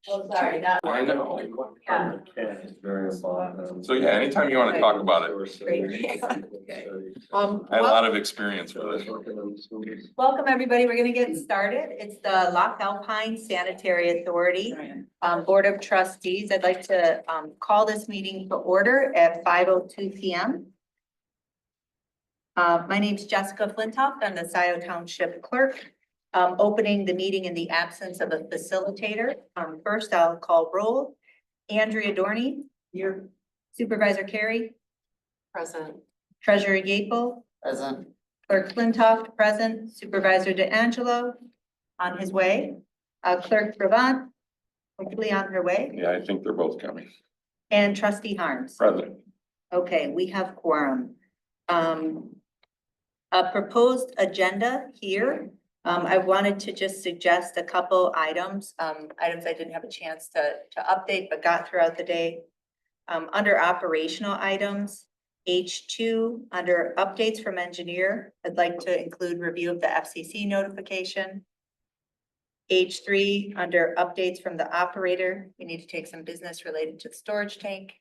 Oh, sorry, not. I know. Yeah. So yeah, anytime you want to talk about it, I had a lot of experience with it. Welcome, everybody. We're gonna get started. It's the Loch Alpine Sanitary Authority Board of Trustees. I'd like to call this meeting to order at 5:02 p.m. My name's Jessica Flintoff. I'm the Scioto Township Clerk. Opening the meeting in the absence of a facilitator. First, I'll call roll. Andrea Dorney, your Supervisor Carey. Present. Treasurer Yeaple. Present. Clerk Flintoff, present. Supervisor DeAngelo, on his way. Clerk Brabant, hopefully on her way. Yeah, I think they're both coming. And Trustee Harms. Present. Okay, we have quorum. A proposed agenda here. I wanted to just suggest a couple items, items I didn't have a chance to update, but got throughout the day. Under operational items, H2, under updates from engineer, I'd like to include review of the FCC notification. H3, under updates from the operator, we need to take some business related to the storage tank.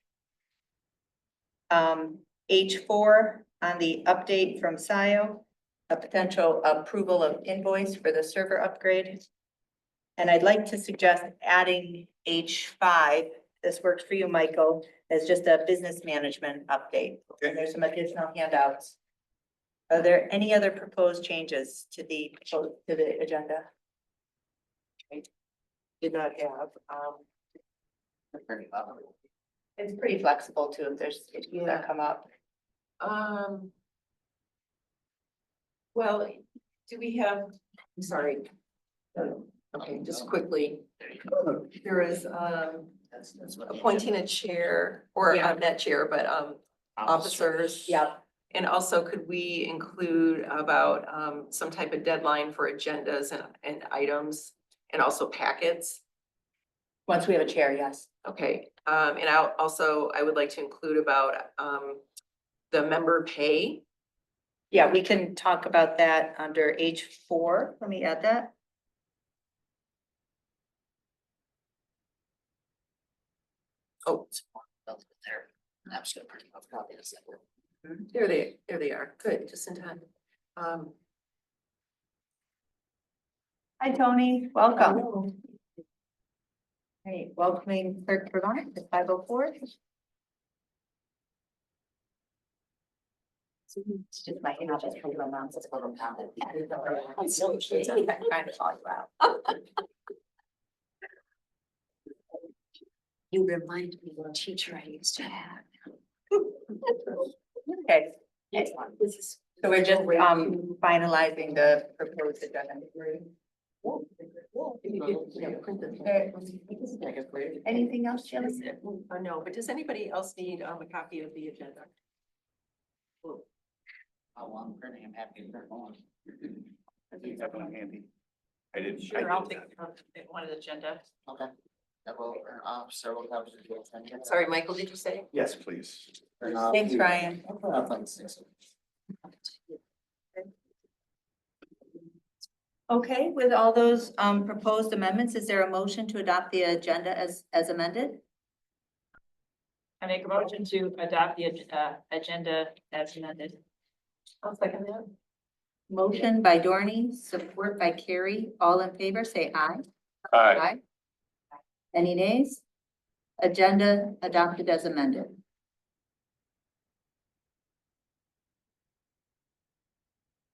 H4, on the update from SIO, a potential approval of invoice for the server upgrade. And I'd like to suggest adding H5, this works for you, Michael, as just a business management update. Okay. And there's some additional handouts. Are there any other proposed changes to the agenda? Did not have, It's pretty flexible too, if there's issues that come up. well, do we have, I'm sorry. Okay, just quickly. There is, appointing a chair, or Yeah. not chair, but, officers. Yeah, And also, could we include about, some type of deadline for agendas and items and also packets? once we have a chair, yes. Okay, and I would like to include about, the member pay. Yeah, we can talk about that under H4. Let me add that. Oh, There, I'm just gonna print off a copy of this. there they are. Good, just in time. Hi, Tony. Welcome. Hey, welcoming Clerk Brabant to 5:04. It's just my email just from my mom's. It's a little comment. I'm so trying to call you out. You remind me of a teacher I used to have. Okay, excellent. So we're just finalizing the proposed agenda. Anything else, Jilly? No, but does anybody else need a copy of the agenda? Oh, well, I'm printing, I'm happy to print one. I think that's one handy. I didn't. Sure, I'll take one of the agenda. Okay. That will, several copies of the agenda. Sorry, Michael, did you say? Yes, please. Thanks, Ryan. Okay, with all those proposed amendments, is there a motion to adopt the agenda as amended? I make a motion to adopt the agenda as amended. I'll second that. Motion by Dorney, support by Carey. All in favor, say aye. Hi. Any nays? Agenda adopted as amended.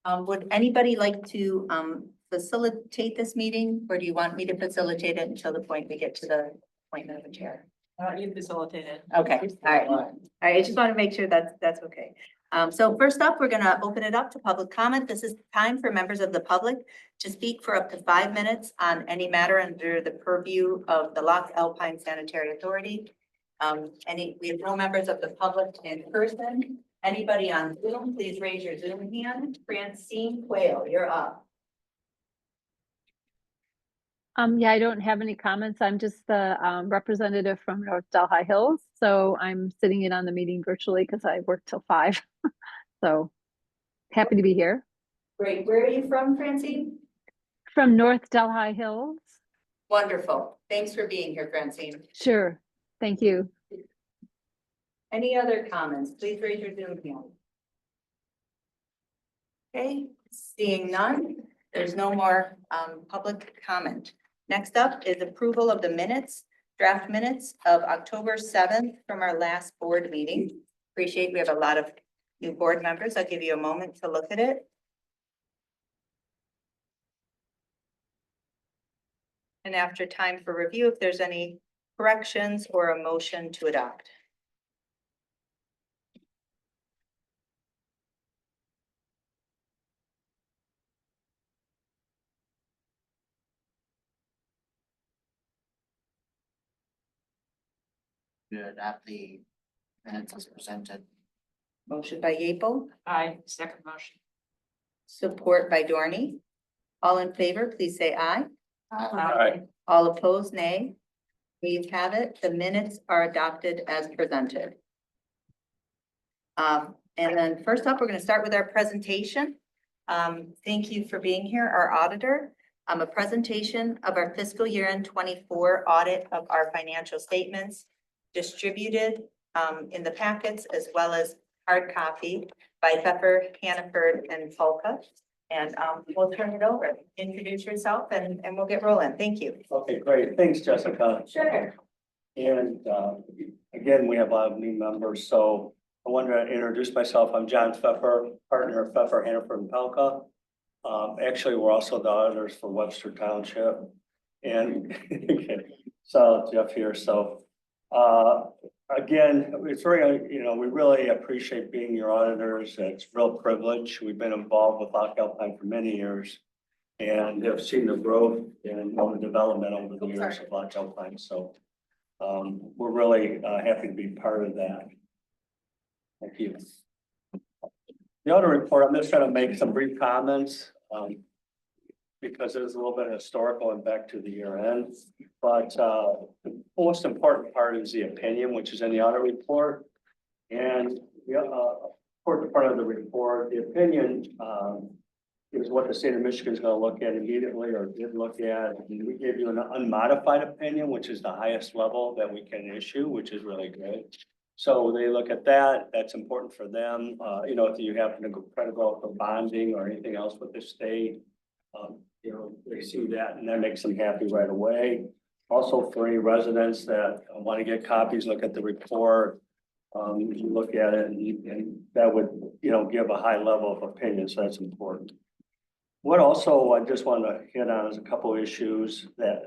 Would anybody like to facilitate this meeting, or do you want me to facilitate it until the point we get to the appointment of a chair? You facilitated. Okay, all right. All right, I just want to make sure that's okay. So first up, we're gonna open it up to public comment. This is time for members of the public to speak for up to 5 minutes on any matter under the purview of the Loch Alpine Sanitary Authority. We have no members of the public in person. Anybody on Zoom, please raise your Zoom hand. Francine Quayle, you're up. Yeah, I don't have any comments. I'm just the representative from North Delhi Hills. So I'm sitting in on the meeting virtually because I work till 5. So happy to be here. Great. Where are you from, Francine? From North Delhi Hills. Wonderful. Thanks for being here, Francine. Sure. Thank you. Any other comments? Please raise your Zoom hand. Okay, seeing none, there's no more public comment. Next up is approval of the minutes, draft minutes of October 7th from our last board meeting. Appreciate we have a lot of new board members. I'll give you a moment to look at it. And after time for review, if there's any corrections or a motion to adopt. To adopt the minutes as presented. Motion by Yeaple, I second motion. support by Dorney. All in favor, please say aye. Aye. All opposed, nay. Please have it. The minutes are adopted as presented. And then first up, we're going to start with our presentation. Thank you for being here, our auditor. A presentation of our fiscal year end 24 audit of our financial statements distributed in the packets as well as hard copy by Pfeffer, Hannaford, and Polka. And we'll turn it over. Introduce yourself and we'll get rolling. Thank you. Okay, great. Thanks, Jessica. Sure. And again, we have a lot of new members, so I wanted to introduce myself. I'm John Pfeffer, partner of Pfeffer, Hannaford, and Pelka. Actually, we're also the auditors for Webster Township. And so Jeff here, so again, it's very, we really appreciate being your auditors. It's a real privilege. We've been involved with Loch Alpine for many years and have seen the growth and the development over the years of Loch Alpine. So we're really happy to be part of that. Thank you. The audit report, I'm just going to make some brief comments because it's a little bit historical and back to the year end. But the most important part is the opinion, which is in the audit report. And the important part of the report, the opinion is what the state of Michigan is going to look at immediately or did look at. And we gave you an unmodified opinion, which is the highest level that we can issue, which is really good. So they look at that, that's important for them. If you happen to try to go out for bonding or anything else with the state, they see that and that makes them happy right away. Also for any residents that want to get copies, look at the report. You look at it and that would, give a high level of opinion. So that's important. What also I just want to hit on is a couple of issues that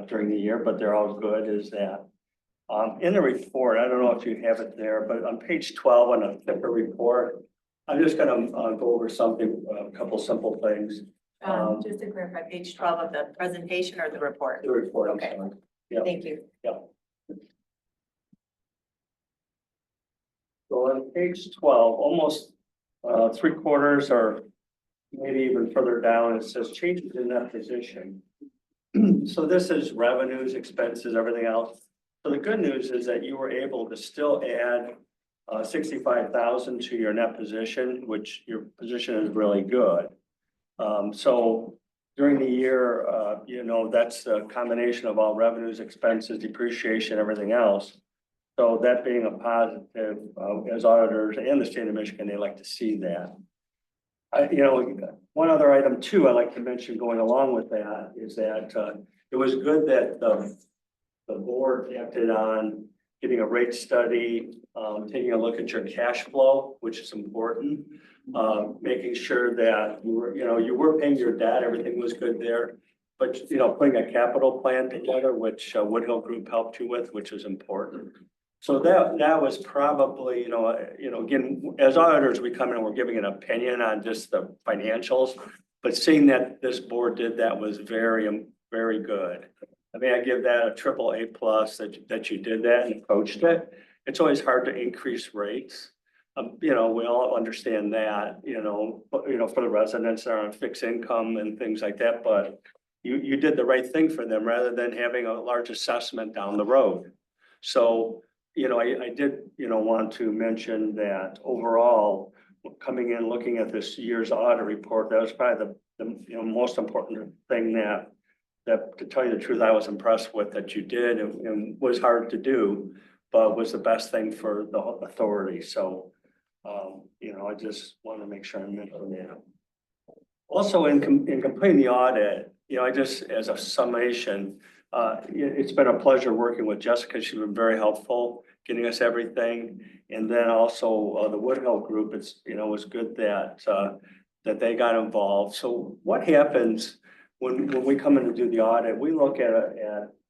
during the year, but they're all good, is that in the report, I don't know if you have it there, but on page 12 on the Pfeffer report, I'm just going to go over something, a couple simple things. Just to clarify, page 12 of the presentation or the report? The report, I'm Okay. sorry. Yeah. Thank you. So on page 12, almost 3/4 or maybe even further down, it says changes in that position. So this is revenues, expenses, everything else. So the good news is that you were able to still add 65,000 to your net position, which your position is really good. So during the year, that's a combination of all revenues, expenses, depreciation, everything else. So that being a positive, as auditors and the state of Michigan, they like to see that. One other item too, I'd like to mention going along with that is that it was good that the board acted on getting a rate study, taking a look at your cash flow, which is important. Making sure that you were paying your debt, everything was good there. But, putting a capital plan together, which Woodhill Group helped you with, which is important. So that was probably, again, as auditors, we come in and we're giving an opinion on just the financials. But seeing that this board did that was very, very good. I mean, I give that a AAA+ that you did that and approached it. It's always hard to increase rates. We all understand that, for the residents that are on fixed income and things like that, but you did the right thing for them rather than having a large assessment down the road. So, I did, want to mention that overall, coming in, looking at this year's audit report, that was probably the most important thing that that, to tell you the truth, I was impressed with that you did and was hard to do, but was the best thing for the authority. So, I just want to make sure I mention that. Also, in completing the audit, I just, as a summation, it's been a pleasure working with Jessica. She's been very helpful, getting us everything. And then also the Woodhill Group, it was good that they got involved. So what happens when we come in to do the audit, we look at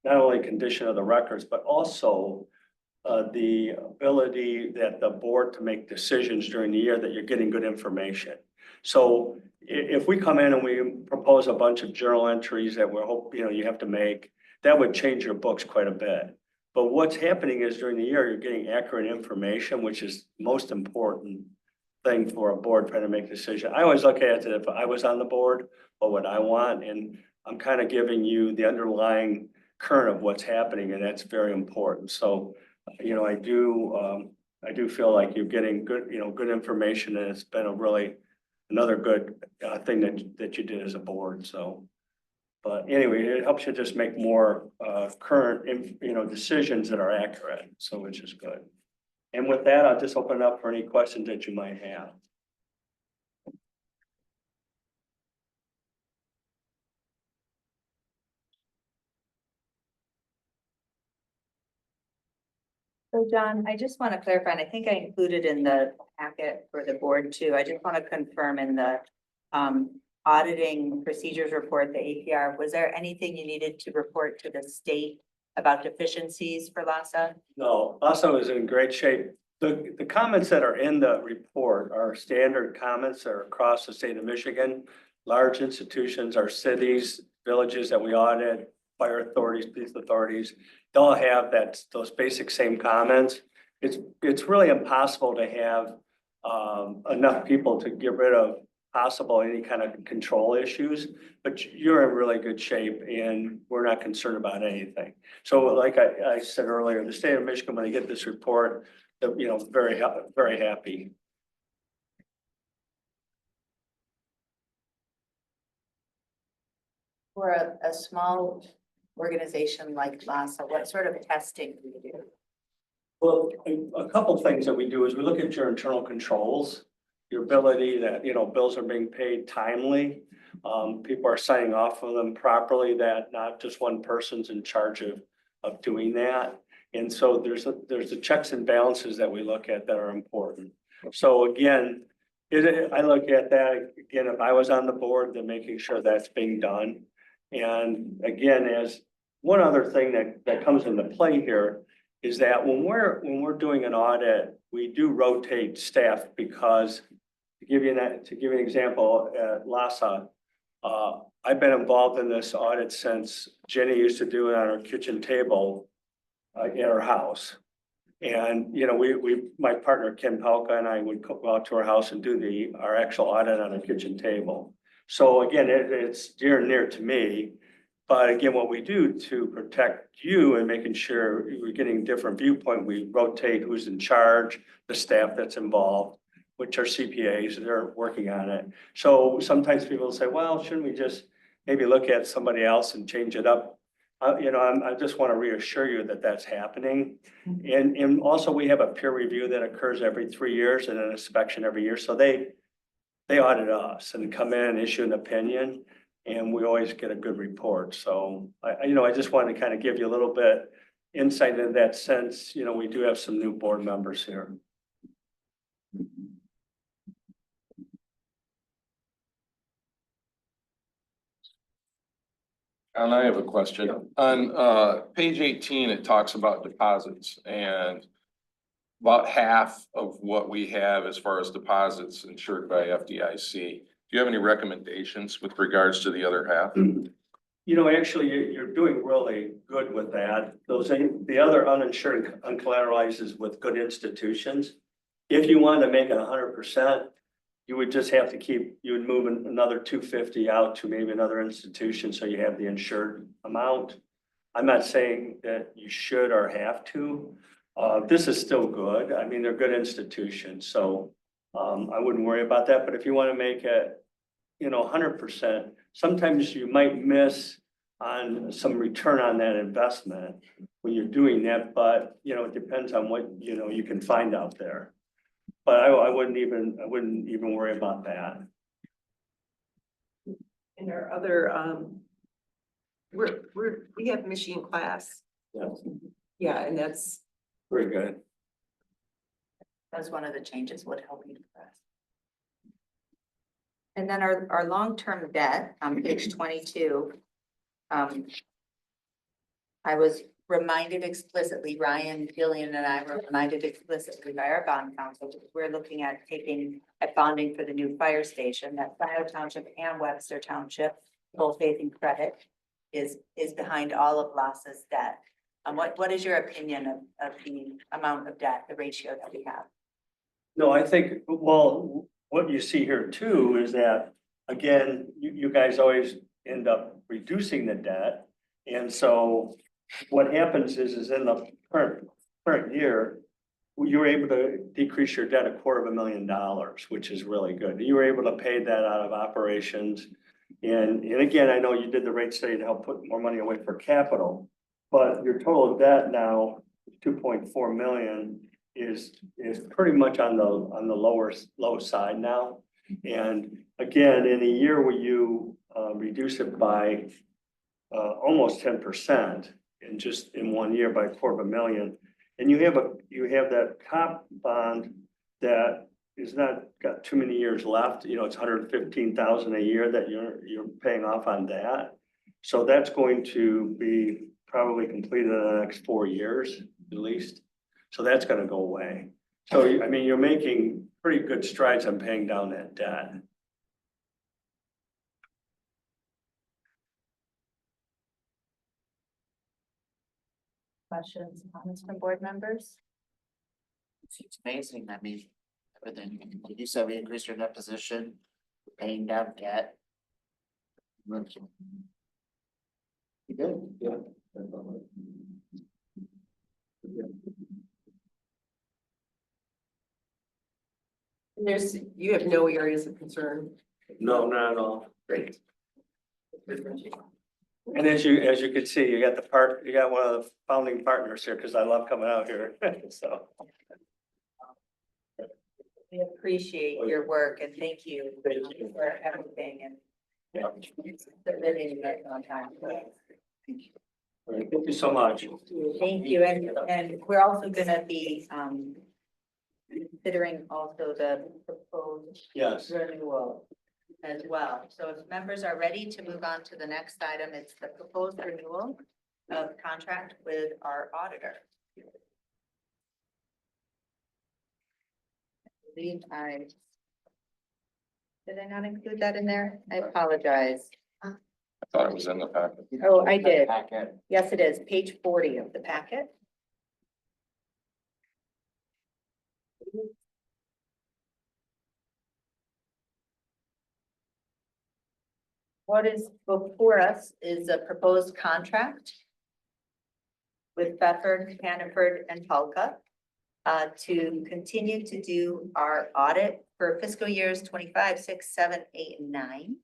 not only condition of the records, but also the ability that the board to make decisions during the year that you're getting good information. So if we come in and we propose a bunch of journal entries that we hope, you have to make, that would change your books quite a bit. But what's happening is during the year, you're getting accurate information, which is most important thing for a board trying to make a decision. I always look at it, if I was on the board, what would I want? And I'm kind of giving you the underlying current of what's happening, and that's very important. So, I do feel like you're getting good, good information, and it's been another good thing that you did as a board. So, but anyway, it helps you just make more current, decisions that are accurate. So, which is good. And with that, I'll just open it up for any questions that you might have. So John, I just want to clarify, and I think I included in the packet for the board too. I just want to confirm in the auditing procedures report, the APR, was there anything you needed to report to the state about deficiencies for LASA? No, LASA is in great shape. The comments that are in the report are standard comments that are across the state of Michigan. Large institutions, our cities, villages that we audit, fire authorities, police authorities, they'll have those basic same comments. It's really impossible to have enough people to get rid of any kind of control issues, but you're in really good shape and we're not concerned about anything. So like I said earlier, the state of Michigan, when they get this report, they're, very, very happy. For a small organization like LASA, what sort of testing do you do? Well, a couple things that we do is we look at your internal controls, your ability that, bills are being paid timely. People are signing off on them properly, that not just one person's in charge of doing that. And so there's the checks and balances that we look at that are important. So again, I look at that, again, if I was on the board, then making sure that's being done. And again, as one other thing that comes into play here is that when we're doing an audit, we do rotate staff because to give you an example, at LASA, I've been involved in this audit since Jenny used to do it on her kitchen table at her house. And, my partner, Kim Pelka, and I would go out to her house and do our actual audit on her kitchen table. So again, it's dear and near to me. But again, what we do to protect you and making sure we're getting different viewpoint, we rotate who's in charge, the staff that's involved, which are CPAs, they're working on it. So sometimes people say, well, shouldn't we just maybe look at somebody else and change it up? I just want to reassure you that that's happening. And also we have a peer review that occurs every 3 years and an inspection every year. So they audit us and come in and issue an opinion, and we always get a good report. So I just wanted to kind of give you a little bit insight in that sense. We do have some new board members here. And I have a question. On page 18, it talks about deposits, and about half of what we have as far as deposits insured by FDIC. Do you have any recommendations with regards to the other half? Actually, you're doing really good with that. The other uninsured, uncollateralized is with good institutions. If you wanted to make it 100%, you would just have to you would move another 250 out to maybe another institution, so you have the insured amount. I'm not saying that you should or have to. This is still good. I mean, they're good institutions, so I wouldn't worry about that. But if you want to make it, 100%, sometimes you might miss on some return on that investment when you're doing that, but, you know, it depends on what, you know, you can find out there. But I wouldn't even worry about that. And our other, we have machine class. Yeah, Yeah, and that's, very good. That's one of the changes would help you. And then our long-term debt on page 22. I was reminded explicitly, Ryan, Gillian and I were reminded explicitly by our bond counsel, because we're looking at taking at bonding for the new fire station, that Scioto Township and Webster Township, full faith and credit is behind all of LASA's debt. What is your opinion of the amount of debt, the ratio that we have? No, I think, well, what you see here too is that, again, you guys always end up reducing the debt. And so what happens is in the current year, you were able to decrease your debt $250,000, which is really good. You were able to pay that out of operations. And again, I know you did the rate study to help put more money away for capital, but your total debt now, 2.4 million, is pretty much on the low side now. And again, in a year where you reduce it by almost 10% in 1 year by $250,000, and you have that top bond that is not got too many years left. You know, it's 115,000 a year that you're paying off on that. So that's going to be probably completed in the next 4 years at least. So that's going to go away. So, I mean, you're making pretty good strides on paying down that debt. Questions, comments from board members? It's amazing. I mean, everything, like you said, we increased your net position, paying down debt. You good? Yeah. you have no areas of concern. No, not at all. Great. And as you can see, you got one of the founding partners here, because I love coming out here, so. We appreciate your work and thank you Thank you. for everything and Yeah. submitting it on time. All right, thank you so much. Thank you, and we're also gonna be considering also the proposed Yes. renewal as well. So if members are ready to move on to the next item, it's the proposed renewal of contract with our auditor. Did I not include that in there? I apologize. I thought it was in the packet. Oh, I did. Packet. Yes, it is, page 40 of the packet. What is before us is a proposed contract with Bedford, Hannaford, and Tulka to continue to do our audit for fiscal years 25, 6, 7, 8, and 9.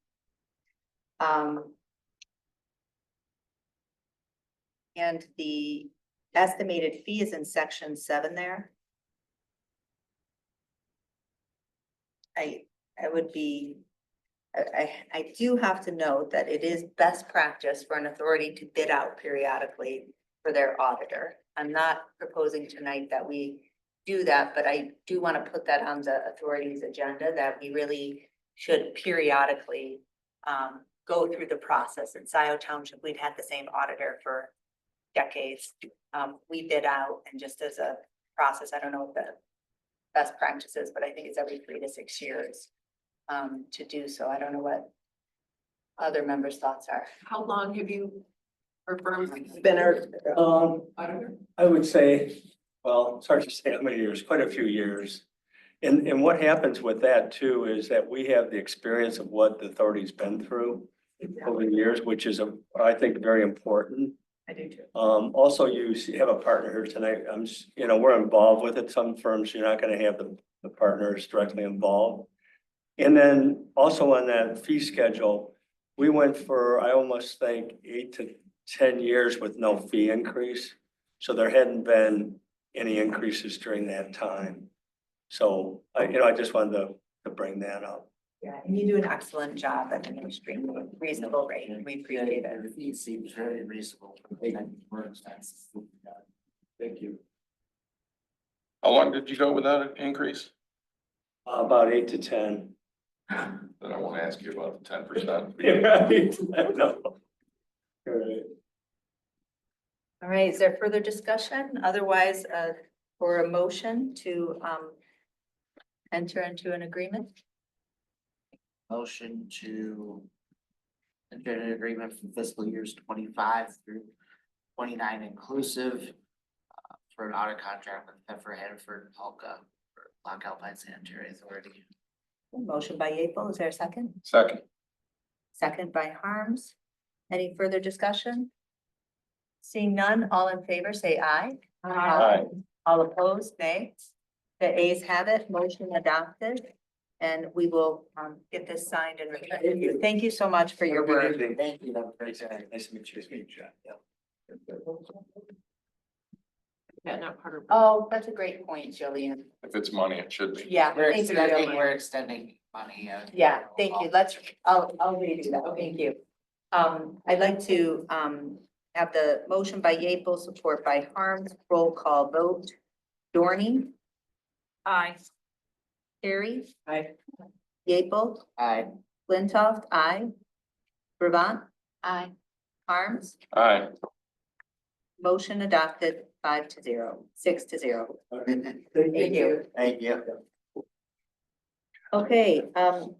And the estimated fee is in section 7 there. I do have to note that it is best practice for an authority to bid out periodically for their auditor. I'm not proposing tonight that we do that, but I do want to put that on the authority's agenda, that we really should periodically go through the process. In Scioto Township, we've had the same auditor for decades. We bid out, and just as a process, I don't know what the best practices, but I think it's every 3 to 6 years to do so. I don't know what other members' thoughts are. How long have you, or firm been our auditor? I would say, well, it's hard to say how many years, quite a few years. And what happens with that too is that we have the experience of what the authority's been through over the years, which is, I think, very important. I do too. Also, you have a partner here tonight. We're involved with it. Some firms, you're not gonna have the partners directly involved. And then also on that fee schedule, we went for, I almost think, 8 to 10 years with no fee increase. So there hadn't been any increases during that time. So I just wanted to bring that up. Yeah, and you do an excellent job at an extremely reasonable rate. We appreciate it. The fee seems very reasonable. For expenses. Thank you. How long did you go without an increase? About 8 to 10. Then I won't ask you about the 10%. Right, I know. All right. All right, is there further discussion? Otherwise, for a motion to enter into an agreement? Motion to enter an agreement for fiscal years 25 through 29 inclusive for an audit contract with Pfeffer, Hannaford, and Polka for Loch Alpine Sanitary Authority. Motion by Yeaple, is there a second? Second. Second by Harms. Any further discussion? Seeing none, all in favor, say aye. Aye. All opposed, nay. The ayes have it, motion adopted. And we will get this signed and returned to you. Thank you so much for your work. Thank you. Have a great day. Nice to meet you. Yeah. Yeah, not part of. Oh, that's a great point, Jillian. If it's money, it should be. Yeah, We're thank you, extending, Jillian. we're extending money. Yeah, thank you. I'll redo that. Thank you. I'd like to have the motion by Yeaple, support by Harms, roll call vote. Dorney, Aye. Terry, Aye. Yeaple, Aye. Flintoff, aye. Brabant, aye. Harms, Aye. motion adopted 5-0, 6-0. Thank you. Thank you. Okay,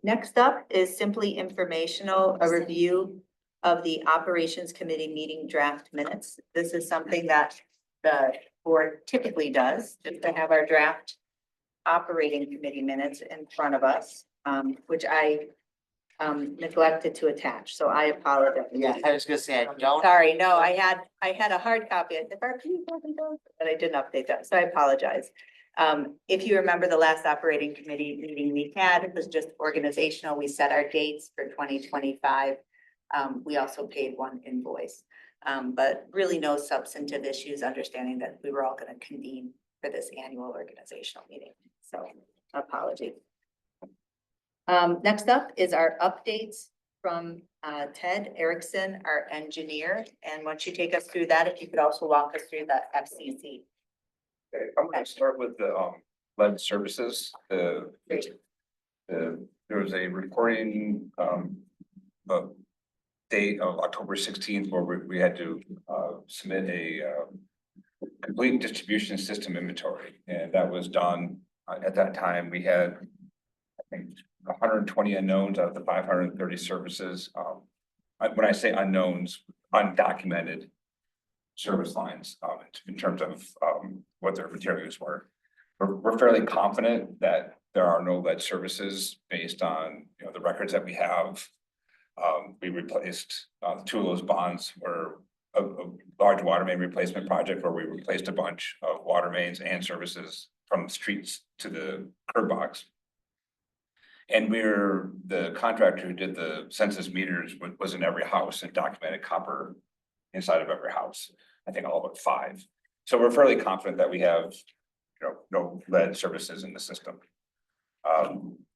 next up is simply informational, a review of the Operations Committee meeting draft minutes. This is something that the board typically does, just to have our draft operating committee minutes in front of us, which I neglected to attach, so I apologize. Yeah, I was gonna say, I don't. Sorry, no, I had a hard copy. I said, "Barb, can you open those?" But I didn't update that, so I apologize. If you remember the last operating committee meeting we had, it was just organizational. We set our dates for 2025. We also paid one invoice, but really no substantive issues, understanding that we were all going to convene for this annual organizational meeting. So apology. Next up is our updates from Ted Erickson, our engineer. And once you take us through that, if you could also walk us through the FCC. Okay, I'm gonna start with the lead services. There was a reporting of date of October 16th where we had to submit a complete distribution system inventory, and that was done. At that time, we had, I think, 120 unknowns out of the 530 services. When I say unknowns, undocumented service lines in terms of what their materials were. We're fairly confident that there are no lead services based on, the records that we have. We replaced 2 of those bonds were a large water main replacement project where we replaced a bunch of water mains and services from the streets to the curb box. And the contractor who did the census meters was in every house and documented copper inside of every house. I think all but 5. So we're fairly confident that we have, no lead services in the system.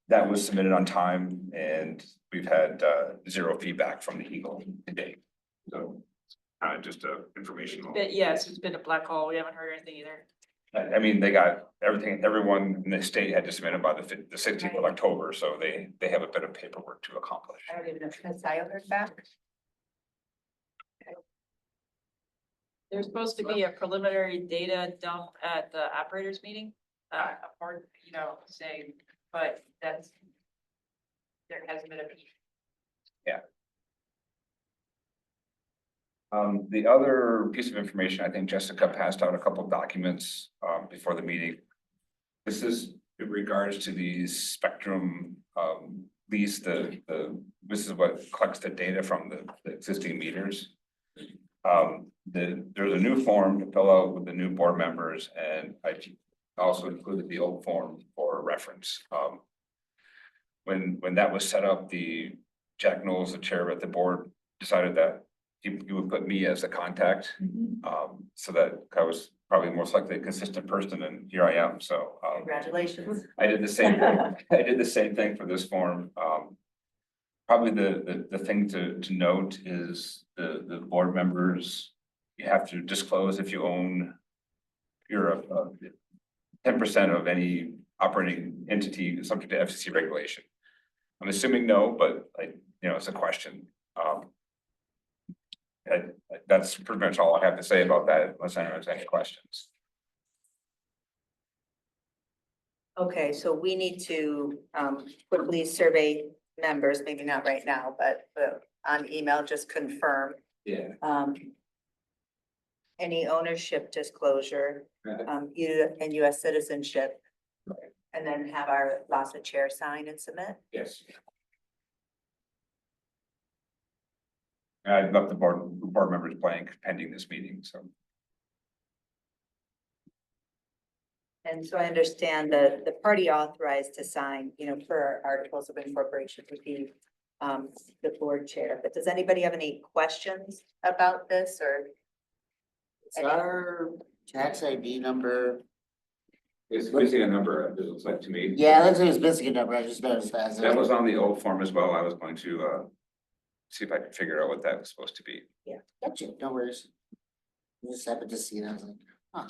That was submitted on time and we've had 0 feedback from the Eagle to date. So just informational. But yes, it's been a black hole. We haven't heard anything either. I mean, they got everyone in the state had to submit it by the 16th of October, so they have a bit of paperwork to accomplish. I don't even know if that's I heard back. There's supposed to be a preliminary data dump at the operators meeting, or, saying, but there hasn't been a meeting. The other piece of information, I think Jessica passed out a couple of documents before the meeting. This is in regards to the spectrum lease, this is what collects the data from the existing meters. There's a new form to fill out with the new board members, and I also included the old form for reference. When that was set up, the Jack Knowles, the chair of the board, decided that he would put me as the contact. So that I was probably most likely a consistent person, and here I am, so. Congratulations. I did the same thing, I did the same thing for this form. Probably the thing to note is the board members, you have to disclose if you own. You're a 10% of any operating entity subject to FCC regulation. I'm assuming no, but it's a question. That's pretty much all I have to say about that, unless anyone has any questions. Okay, so we need to quickly survey members, maybe not right now, but on email, just confirm Yeah. any ownership disclosure, and US citizenship. And then have our LASA chair sign and submit. Yes. I'd left the board members blank pending this meeting, so. And so I understand that the party authorized to sign, for our articles of incorporation would be the board chair. But does anybody have any questions about this or? Is our tax ID number? It's missing a number, it looks like to me. Yeah, that's it's missing a number. I just noticed that. That was on the old form as well. I was going to see if I could figure out what that was supposed to be. Gotcha, no worries. I just happened to see it. I was like, huh.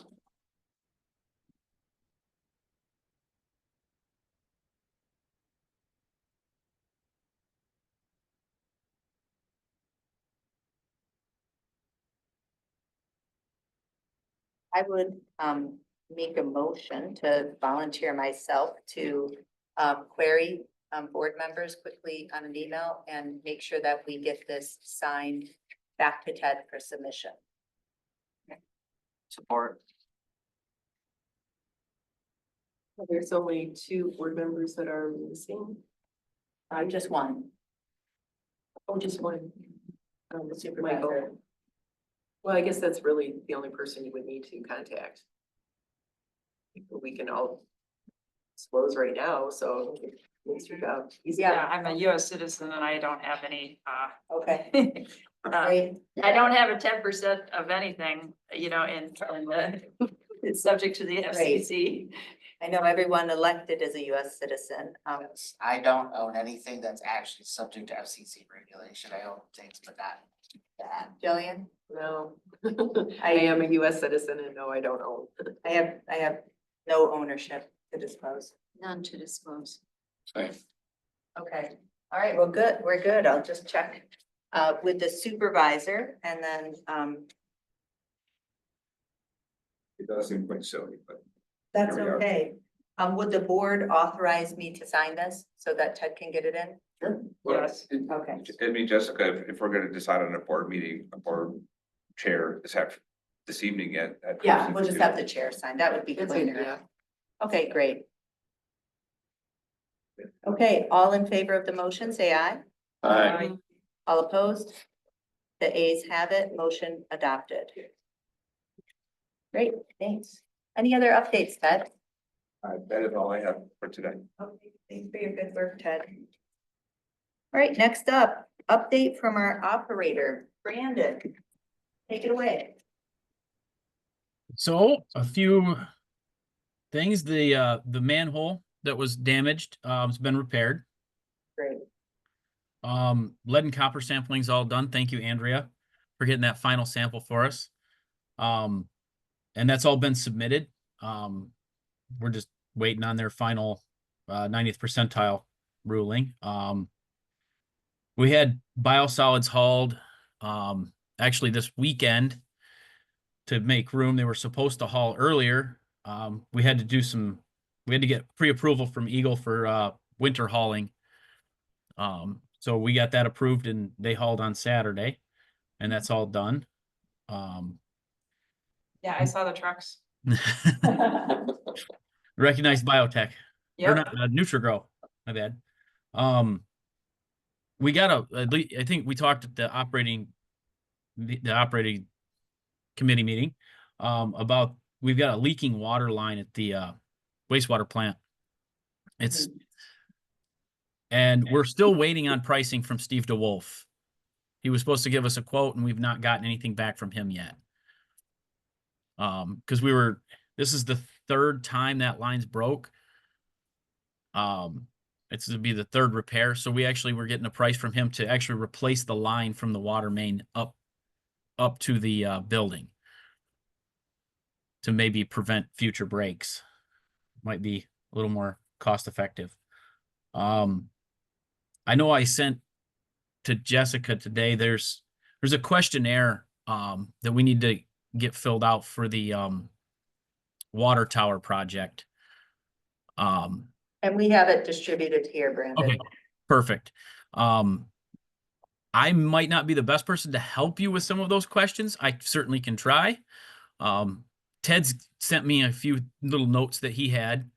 I would make a motion to volunteer myself to query board members quickly on an email and make sure that we get this signed back to Ted for submission. Support. There's only 2 board members that are missing. I'm just one. Oh, just one. The Michael. supervisor. Well, I guess that's really the only person you would need to contact. We can all disclose right now, so it makes your job easier. Yeah, I'm a US citizen and I don't have any, Okay. Great. I don't have a 10% of anything, in the, it's subject to the FCC. I know everyone elected is a US citizen. I don't own anything that's actually subject to FCC regulation. I own things, but not that. Jillian, No, I am a US citizen and no, I don't own. I have no ownership to disclose. None to disclose. Same. Okay, all right, well, good, we're good. I'll just check with the supervisor and then It does seem quite silly, but. that's Here we are. okay. Would the board authorize me to sign this so that Ted can get it in? Yes. Okay. I mean, Jessica, if we're gonna decide on a board meeting, a board chair this evening at. Yeah, we'll just have the chair sign. That would be That's cleaner. yeah. Okay, great. Okay, all in favor of the motion, say aye. Aye. All opposed? The ayes have it, motion adopted. Great, thanks. Any other updates, Ted? That is all I have for today. Okay, thanks for your good work, Ted. All right, next up, update from our operator, Brandon. Take it away. So a few things, the manhole that was damaged, has been repaired. Great. Lead and copper sampling's all done. Thank you, Andrea, for getting that final sample for us. And that's all been submitted. We're just waiting on their final 90th percentile ruling. We had biosolids hauled actually this weekend to make room. They were supposed to haul earlier. We had to get pre-approval from Eagle for winter hauling. So we got that approved and they hauled on Saturday, and that's all done. Yeah, I saw the trucks. Recognized biotech. Or Yep. not, Nutrigrow, my bad. We got I think we talked at the operating committee meeting about we've got a leaking water line at the wastewater plant. It's And we're still waiting on pricing from Steve DeWolf. He was supposed to give us a quote and we've not gotten anything back from him yet. Because this is the third time that line's broke. It's to be the third repair. So we actually were getting a price from him to actually replace the line from the water main up to the building to maybe prevent future breaks. Might be a little more cost effective. I know I sent to Jessica today, there's a questionnaire that we need to get filled out for the water tower project. And we have it distributed here, Brandon. Okay, perfect. I might not be the best person to help you with some of those questions. I certainly can try. Ted's sent me a few little notes that he had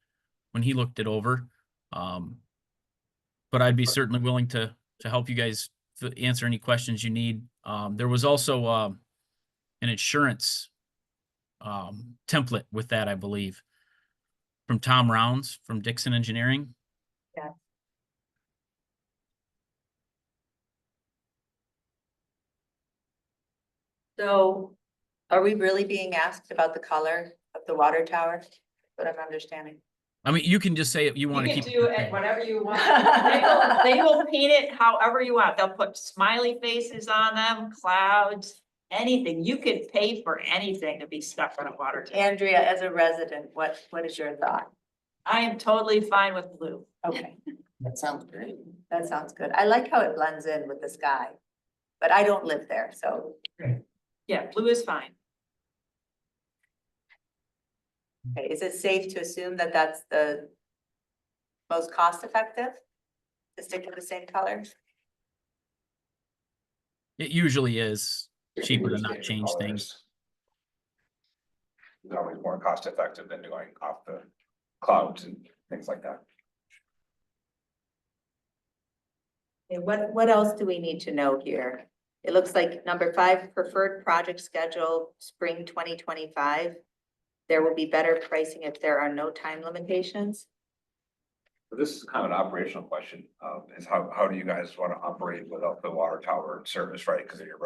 when he looked it over. But I'd be certainly willing to help you guys answer any questions you need. There was also an insurance template with that, I believe, from Tom Rounds from Dixon Engineering. Yeah. So are we really being asked about the color of the water tower? What I'm understanding. I mean, you can just say you You want to can keep do it. it whatever you want. They will paint it however you want. They'll put smiley faces on them, clouds, anything. You could pay for anything to be stuck on a water tower. Andrea, as a resident, what is your thought? I am totally fine with blue. Okay, That sounds great. that sounds good. I like how it blends in with the sky. But I don't live there, so Yeah, blue is fine. okay, is it safe to assume that that's the most cost effective? To stick with the same color? It usually is cheaper to not Standard change colors. things. It's always more cost effective than going off the clouds and things like that. Okay, what else do we need to know here? It looks like number 5, preferred project schedule, spring 2025. There will be better pricing if there are no time limitations. But this is kind of an operational question, is how do you guys want to operate without the water tower service, right? Because you're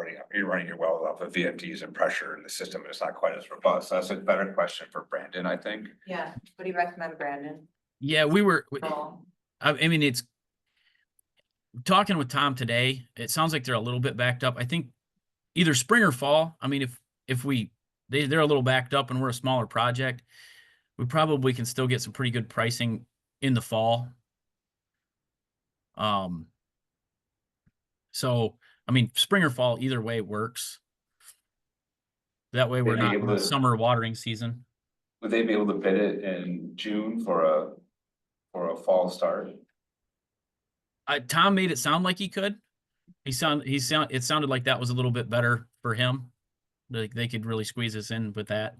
running your wells off of VFDs and pressure in the system, and it's not quite as robust. That's a better question for Brandon, I think. Yeah, what do you recommend, Brandon? Yeah, Oh, I mean, it's talking with Tom today. It sounds like they're a little bit backed up. I think either spring or fall. I mean, if they're a little backed up and we're a smaller project, we probably can still get some pretty good pricing in the fall. So I mean, spring or fall, either way works. That way we're They'd be not in able the to- summer watering season. Would they be able to bid it in June for a fall start? Tom made it sound like he could. It sounded like that was a little bit better for him. Like they could really squeeze us in with that.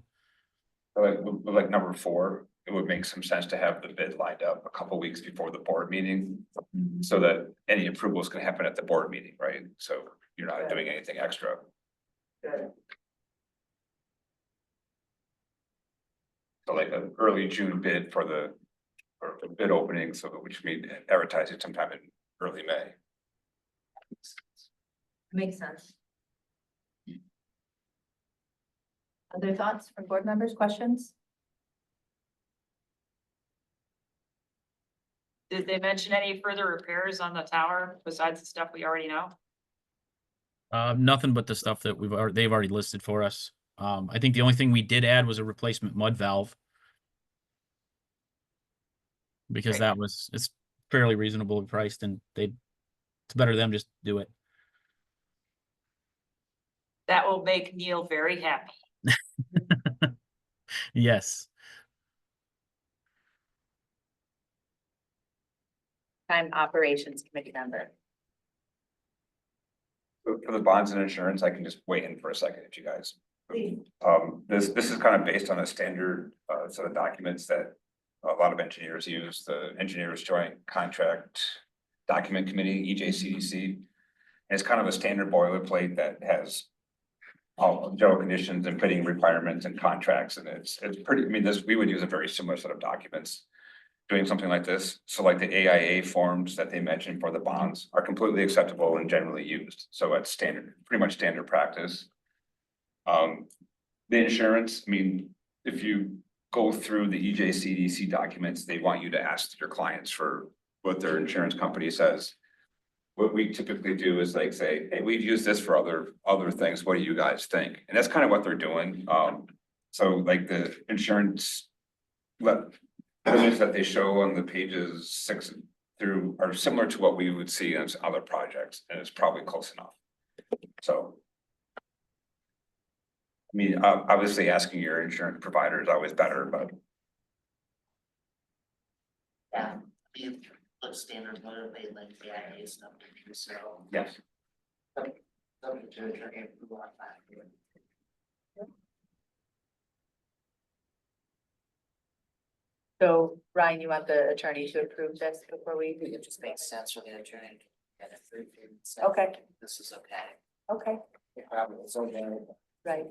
Like number 4, it would make some sense to have the bid lined up a couple weeks before the board meeting. So that any approvals can happen at the board meeting, right? So you're not doing anything extra. good. So like an early June bid for the bid opening, so which means advertise it sometime in early May. Makes sense. Other thoughts from board members, questions? Did they mention any further repairs on the tower besides the stuff we already know? Nothing but the stuff that they've already listed for us. I think the only thing we did add was a replacement mud valve. Because Great. it's fairly reasonably priced and it's better them just do it. That will make Neil very happy. Yes. Time operations committee member. For the bonds and insurance, I can just weigh in for a second if you guys. Please. This is kind of based on a standard set of documents that a lot of engineers use, the Engineers Joint Contract Document Committee, EJCDC. And it's kind of a standard boilerplate that has all general conditions and fitting requirements and contracts, and it's pretty, I mean, we would use a very similar set of documents doing something like this. So like the AIA forms that they mentioned for the bonds are completely acceptable and generally used. So it's standard, pretty much standard practice. The insurance, I mean, if you go through the EJCDC documents, they want you to ask your clients for what their insurance company says. What we typically do is like say, hey, we've used this for other things. What do you guys think? And that's kind of what they're doing. So like the insurance limits that they show on the pages 6 through are similar to what we would see in other projects, and it's probably close enough. So. I mean, obviously asking your insurance provider is always better, but Yeah, be put standard motivate like the IA stuff, so. yes. Subject to attorney approval on that. So Ryan, you want the attorney to approve this before we? It just makes sense for the attorney to get it through. So Okay, this is okay. okay, Probably it's okay. right.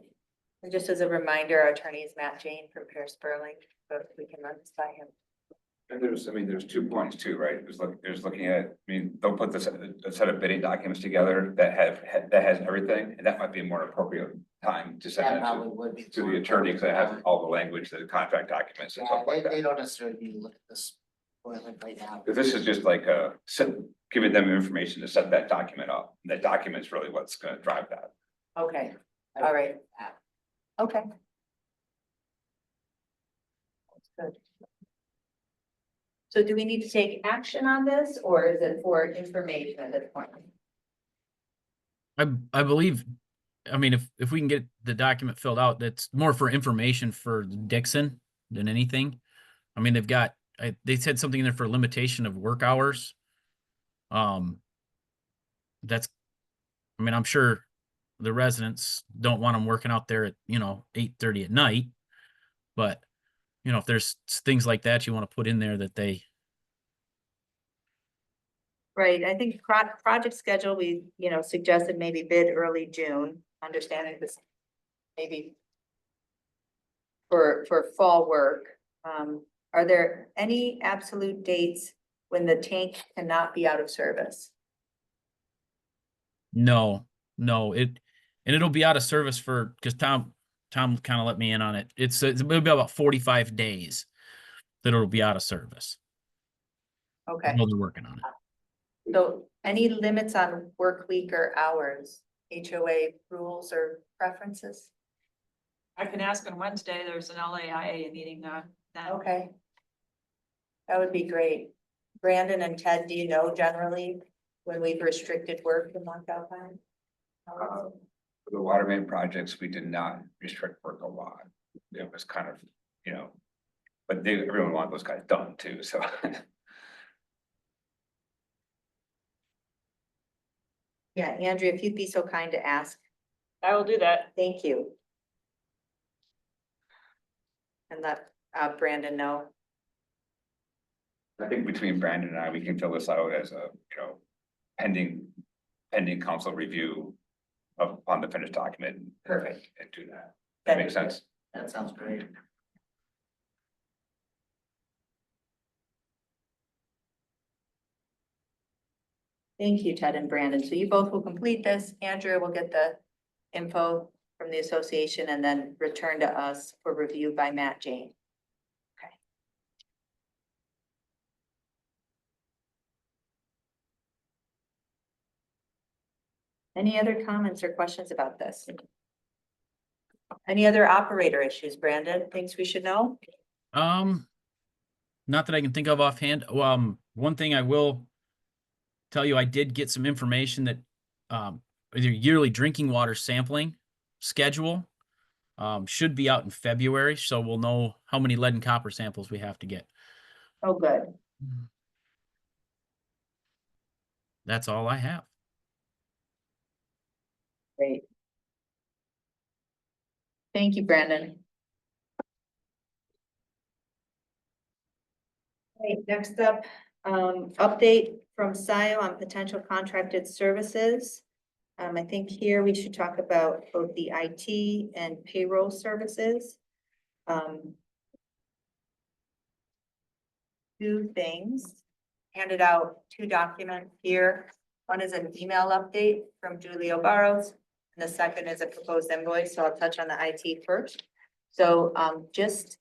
And just as a reminder, our attorney is Matt Jane from Pierce Burling, but we can run this by him. And there's 2 points too, right? There's looking at, I mean, they'll put a set of bidding documents together that has everything, and that might be a more appropriate time to That send it probably would be. to the attorney, because I have all the language, the contract documents and Yeah, stuff like they that. don't necessarily need to look at this right now. Because this is just like giving them information to set that document up. That document's really what's gonna drive that. Okay, all right. Okay. Good. So do we need to take action on this, or is it for information at this point? I believe, I mean, if we can get the document filled out, that's more for information for Dixon than anything. I mean, they said something in there for limitation of work hours. That's, I mean, I'm sure the residents don't want them working out there at, 8:30 at night. But, if there's things like that you want to put in there that they, Right, I think project schedule, we, suggested maybe bid early June, understanding this maybe for fall work. Are there any absolute dates when the tank cannot be out of service? no, it'll be out of service because Tom kind of let me in on it. It'll be about 45 days that it'll be out of service. Okay, While they're working on it. so any limits on work week or hours, HOA rules or preferences? I can ask on Wednesday, there's an LAIA meeting then. Okay. That would be great. Brandon and Ted, do you know generally when we've restricted work in Loch Alpine? For the water main projects, we did not restrict work a lot. It was kind of, but everyone wanted those guys done too, so. Yeah, Andrea, if you'd be so kind to ask, I will do that. thank you. And let Brandon know. I think between Brandon and I, we can fill this out as a, pending council review on the finished document. Perfect. And do that. That makes sense. That sounds great. Thank you, Ted and Brandon. So you both will complete this. Andrea will get the info from the association and then return to us for review by Matt Jane. Okay. Any other comments or questions about this? Any other operator issues, Brandon? Things we should know? Not that I can think of offhand. One thing I will tell you, I did get some information that the yearly drinking water sampling schedule should be out in February, so we'll know how many lead and copper samples we have to get. Oh, good. That's all I have. Great. Thank you, Brandon. Okay, next up, update from SIO on potential contracted services. I think here we should talk about both the IT and payroll services. two things. Handed out two documents here. One is an email update from Julio Barros, and the second is a proposed invoice, so I'll touch on the IT first. So, just,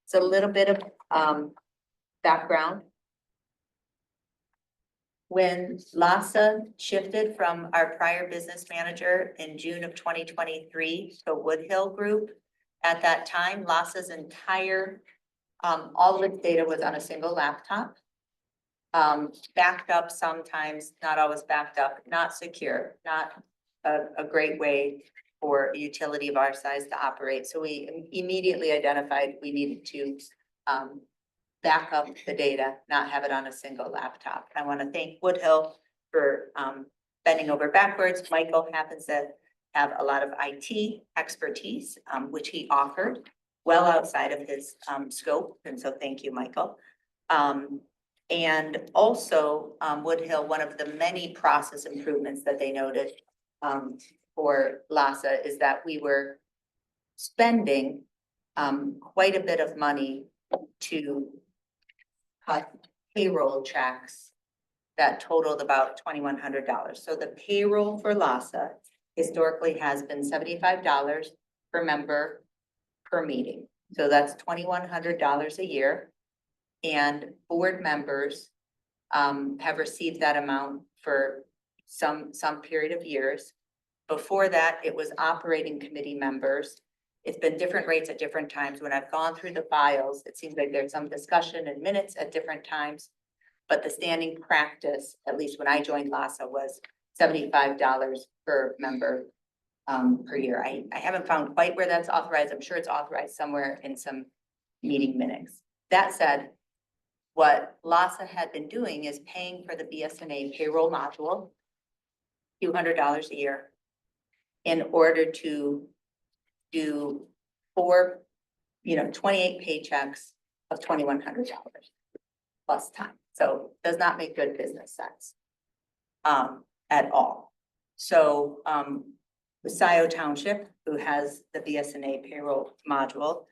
it's a little bit of, background. When LASA shifted from our prior business manager in June of 2023 to Woodhill Group, at that time, LASA's entire, all of its data was on a single laptop. Backed up sometimes, not always backed up, not secure, not a great way for a utility of our size to operate. So we immediately identified we needed to back up the data, not have it on a single laptop. I want to thank Woodhill for bending over backwards. Michael happens to have a lot of IT expertise, which he offered well outside of his scope. And so thank you, Michael. And also Woodhill, one of the many process improvements that they noted for LASA is that we were spending quite a bit of money to cut payroll checks that totaled about $2,100. So the payroll for LASA historically has been $75 per member per meeting. So that's $2,100 a year. And board members have received that amount for some period of years. Before that, it was operating committee members. It's been different rates at different times. When I've gone through the files, it seems like there's some discussion and minutes at different times. But the standing practice, at least when I joined LASA, was $75 per member per year. I haven't found quite where that's authorized. I'm sure it's authorized somewhere in some meeting minutes. That said, what LASA had been doing is paying for the BSNA payroll module, few $100s a year, in order to do 28 paychecks of $2,100 plus time. So does not make good business sense at all. So the SIO Township, who has the BSNA payroll module,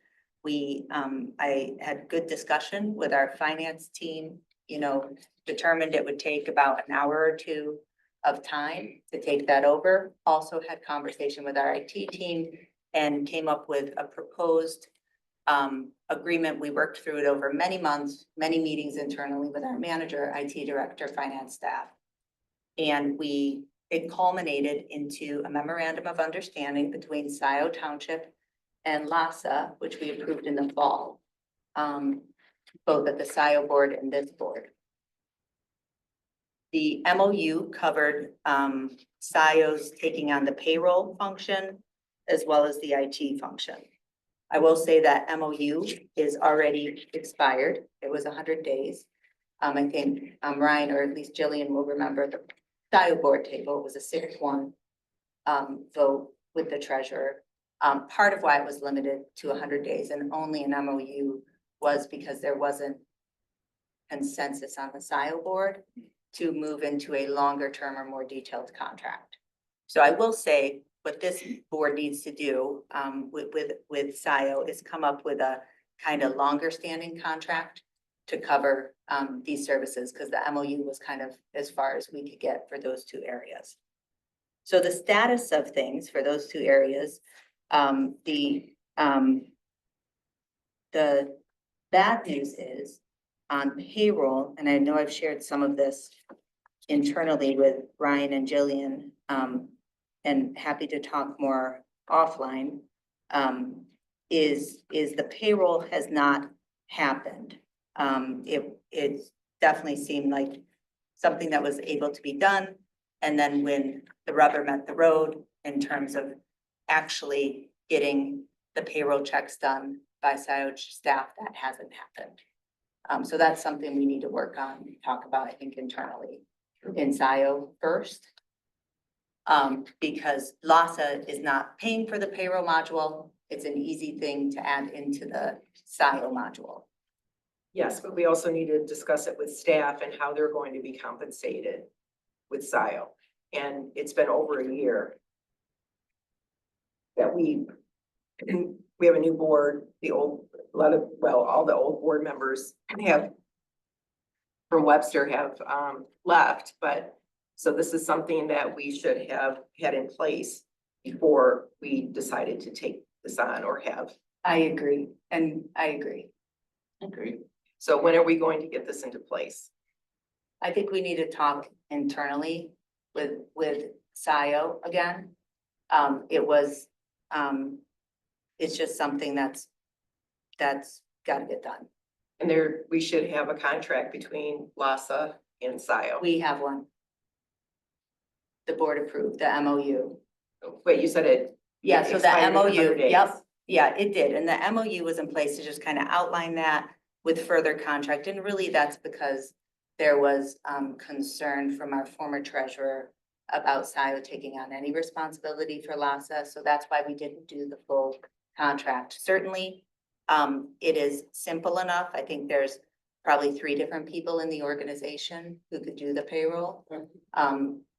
I had good discussion with our finance team, determined it would take about an hour or two of time to take that over. Also had conversation with our IT team and came up with a proposed agreement. We worked through it over many months, many meetings internally with our manager, IT director, finance staff. And it culminated into a memorandum of understanding between SIO Township and LASA, which we approved in the fall, both at the SIO board and this board. The MOU covered SIO's taking on the payroll function as well as the IT function. I will say that MOU is already expired. It was 100 days. I think Ryan, or at least Jillian, will remember the SIO board table. It was a 6-1 vote with the treasurer. Part of why it was limited to 100 days and only an MOU was because there wasn't consensus on the SIO board to move into a longer term or more detailed contract. So I will say what this board needs to do with SIO is come up with a kind of longer standing contract to cover these services, because the MOU was kind of as far as we could get for those two areas. So the status of things for those two areas, the bad news is on payroll, and I know I've shared some of this internally with Ryan and Jillian, and happy to talk more offline, is the payroll has not happened. It definitely seemed like something that was able to be done. And then when the rubber met the road in terms of actually getting the payroll checks done by SIO staff, that hasn't happened. So that's something we need to work on, talk about, I think, internally in SIO first. Because LASA is not paying for the payroll module. It's an easy thing to add into the SIO module. Yes, but we also need to discuss it with staff and how they're going to be compensated with SIO. And it's been over a year that we have a new board. All the old board members have from Webster have left, but so this is something that we should have had in place before we decided to take this on or have. I agree, and I agree. Agreed. So when are we going to get this into place? I think we need to talk internally with SIO again. It was, it's just something that's gotta get done. And there, we should have a contract between LASA and SIO. We have one. The board approved the MOU. Wait, you said it. Yeah, so the expired in 100 MOU, days. yep, yeah, it did, and the MOU was in place to just kind of outline that with further contract, and really that's because there was concern from our former treasurer about SIO taking on any responsibility for LASA, so that's why we didn't do the full contract. Certainly, it is simple enough, I think there's probably 3 different people in the organization who could do the payroll.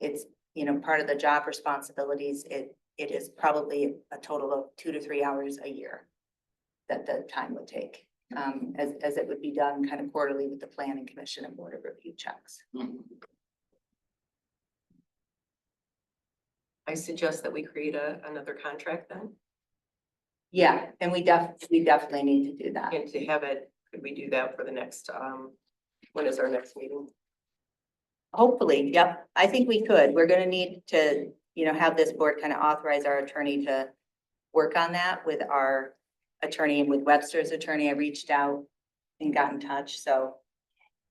It's, you know, part of the job responsibilities, it is probably a total of 2 to 3 hours a year that the time would take, as it would be done kind of quarterly with the planning commission and board of review checks. I suggest that we create another contract then, Yeah, and we definitely need to do that. and to have it, could we do that for the next, when is our next meeting? Hopefully, yep, I think we could. We're gonna need to, you know, have this board kind of authorize our attorney to work on that with our attorney and with Webster's attorney. I reached out and got in touch, so.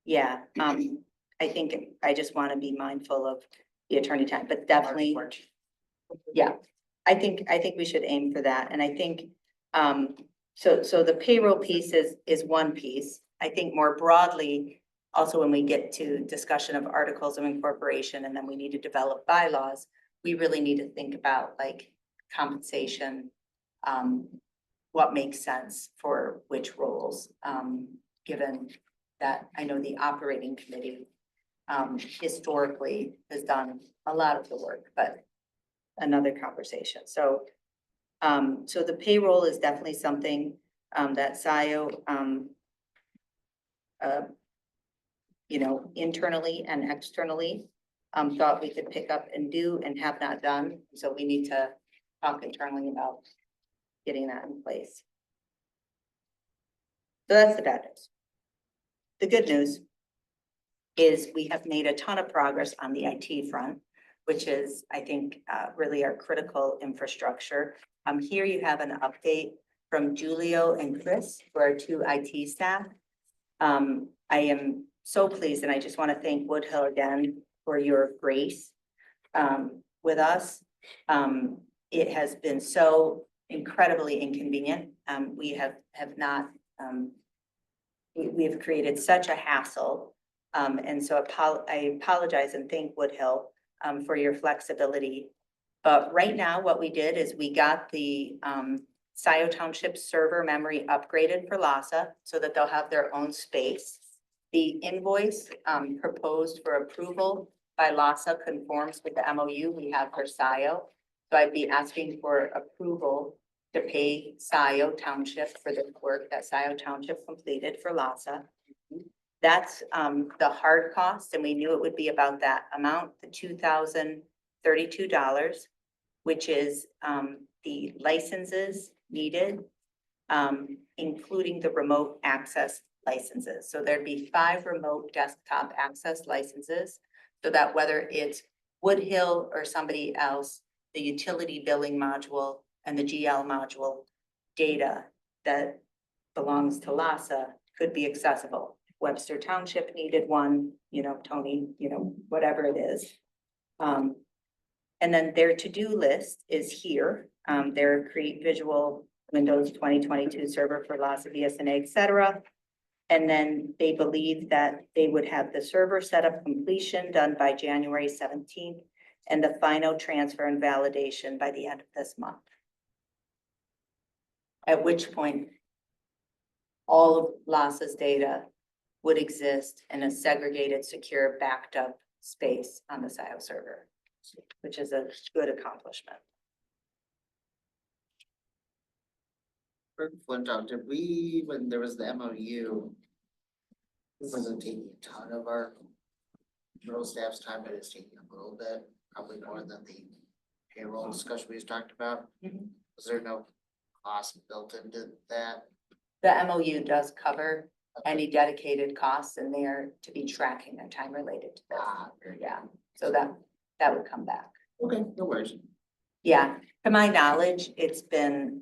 Yeah, I think I just want to be mindful of the attorney time, but definitely, yeah. I think we should aim for that, and I think, so the payroll piece is one piece. I think more broadly, also when we get to discussion of articles of incorporation, and then we need to develop bylaws, we really need to think about like compensation, what makes sense for which roles, given that I know the operating committee historically has done a lot of the work, but another conversation. So, so the payroll is definitely something that SIO, you know, internally and externally, thought we could pick up and do and have not done. So we need to talk internally about getting that in place. So that's the bad news. The good news is we have made a ton of progress on the IT front, which is, I think, really our critical infrastructure. Here you have an update from Julio and Chris, who are 2 IT staff. I am so pleased, and I just want to thank Woodhill again for your grace with us. It has been so incredibly inconvenient. We have not, we have created such a hassle. And so I apologize and thank Woodhill for your flexibility. But right now, what we did is we got the SIO Township server memory upgraded for LASA so that they'll have their own space. The invoice proposed for approval by LASA conforms with the MOU we have for SIO. So I'd be asking for approval to pay SIO Township for the work that SIO Township completed for LASA. That's the hard cost, and we knew it would be about that amount, the $2,032, which is the licenses needed, including the remote access licenses. So there'd be 5 remote desktop access licenses, so that whether it's Woodhill or somebody else, the utility billing module and the GL module data that belongs to LASA could be accessible. Webster Township needed one, you know, Tony, you know, whatever it is. And then their to-do list is here. Their create visual Windows 2022 server for LASA, BSNA, et cetera. And then they believe that they would have the server setup completion done by January 17th and the final transfer and validation by the end of this month. At which point, all of LASA's data would exist in a segregated, secure, backed up space on the SIO server, which is a good accomplishment. For Flintown, did we, when there was the MOU, This isn't taking a ton of our patrol staff's time, but it's taking a little bit, probably more than the payroll discussion we just talked about. Mhm. Is there no cost built into that? The MOU does cover any dedicated costs and they are to be tracking their time related to this. Very good. Yeah, so that would come back. Okay, no worries. Yeah, to my knowledge, it's been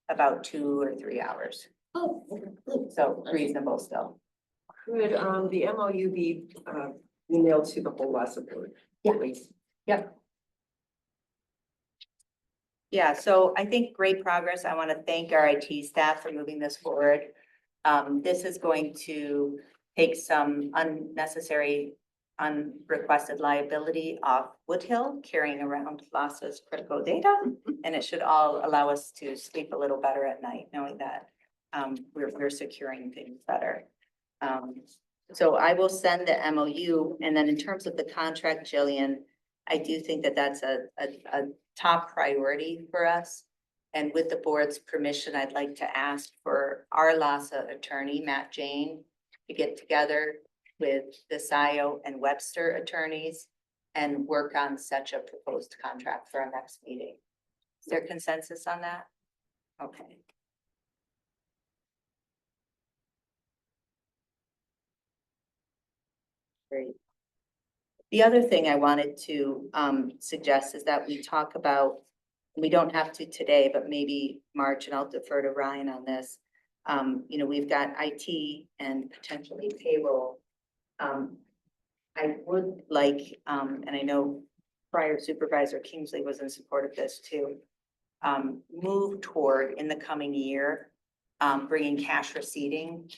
about 2 or 3 hours, Oh, okay, good. so reasonable still. Could, the MOU be, emailed to the whole LASA board? Yeah. Please. Yeah, so I think great progress. I want to thank our IT staff for moving this forward. This is going to take some unnecessary, unrequested liability off Woodhill, carrying around LASA's critical data. And it should all allow us to sleep a little better at night, knowing that we're securing things better. So I will send the MOU, and then in terms of the contract, Jillian, I do think that that's a top priority for us. And with the board's permission, I'd like to ask for our LASA attorney, Matt Jane, to get together with the SIO and Webster attorneys and work on such a proposed contract for our next meeting. Is there consensus on that? Okay. Great. The other thing I wanted to suggest is that we talk about, we don't have to today, but maybe March, and I'll defer to Ryan on this. You know, we've got IT and potentially payroll. I would like, and I know prior Supervisor Kingsley was in support of this too, move toward in the coming year, bringing cash receipting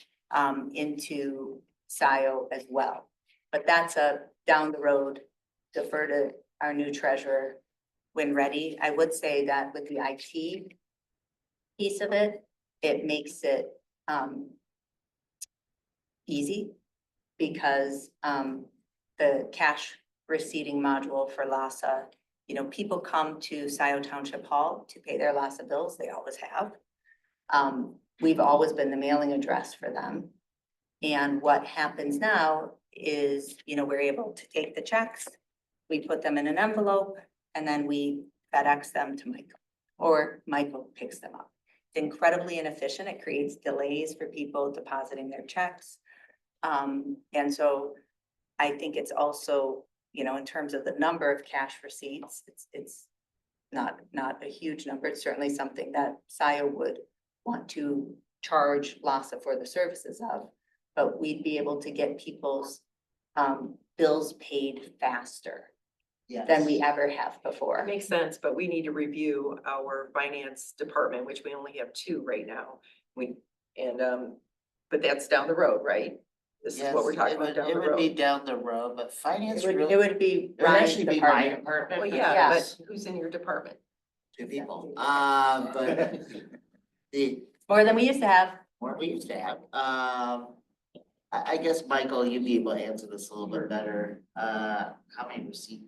into SIO as well. But that's a down the road, defer to our new treasurer when ready. I would say that with the IT piece of it, it makes it easy because the cash receipting module for LASA, you know, people come to SIO Township Hall to pay their LASA bills. They always have. We've always been the mailing address for them. And what happens now is, you know, we're able to take the checks, we put them in an envelope, and then we FedEx them to Michael, or Michael picks them up. It's incredibly inefficient. It creates delays for people depositing their checks. And so I think it's also, you know, in terms of the number of cash receipts, it's not a huge number. It's certainly something that SIO would want to charge LASA for the services of, but we'd be able to get people's bills paid faster than we ever have That before. makes sense, but we need to review our finance department, which we only have 2 right now. But that's down the road, right? This is what we're talking about down the It would be road. down the road, but finance It really, would be it would Ryan's actually be my department. department. Well, but yeah, yes, but who's in your department? 2 people, but the, More than we used to have. more we used to have, I guess, Michael, you'd be able to answer this a little bit better, how many receipts?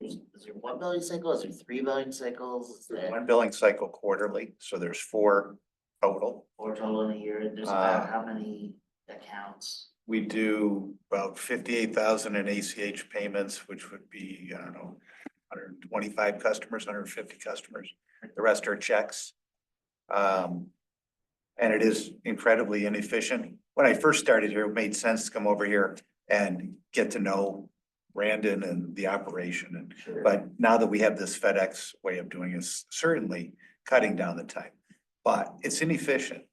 Is there 1 billing cycle, is there 3 billing cycles, is there One billing cycle quarterly, so there's 4 total. 4 total in a year, and there's about how many accounts? We do about 58,000 in ACH payments, which would be, I don't know, 125 customers, 150 customers. The rest are checks. And it is incredibly inefficient. When I first started here, it made sense to come over here and get to know Brandon and the operation. And but now that we have this FedEx way of doing it, certainly cutting down the time. But it's inefficient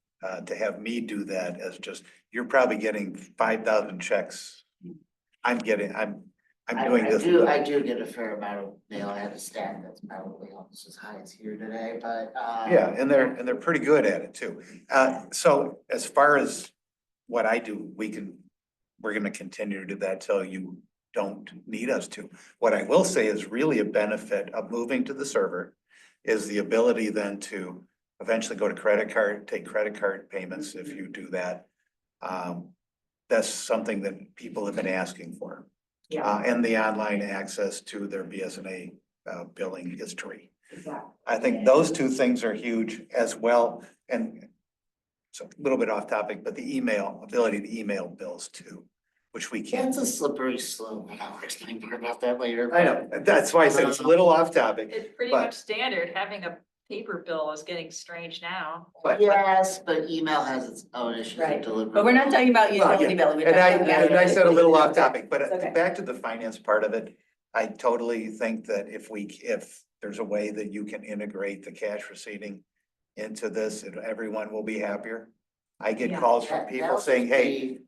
to have me do that as just, you're probably getting 5,000 checks. I'm doing this. I do get a fair amount of mail. I have a staff that's probably almost as high as here today, but. Yeah, and they're pretty good at it too. So as far as what I do, we're gonna continue to do that till you don't need us to. What I will say is really a benefit of moving to the server is the ability then to eventually go to credit card, take credit card payments if you do that. That's something that people have been asking for. And the online access to their BSNA billing history. Exactly. I think those 2 things are huge as well. And So a little bit off topic, but the ability to email bills too, which we can't. That's a slippery slope, and I'll explain more about that later. I know, that's why I said it's a little off topic. It's pretty But- much standard. Having a paper bill is getting strange now. But- Yes, but email has its own issues Right. of delivery. But we're not talking about Well, utility yeah, bill. We're And I, talking about- and I said a little off topic, but Okay. back to the finance part of it. I totally think that if there's a way that you can integrate the cash receipting into this, everyone will be happier. I get Yeah. calls from people saying, hey,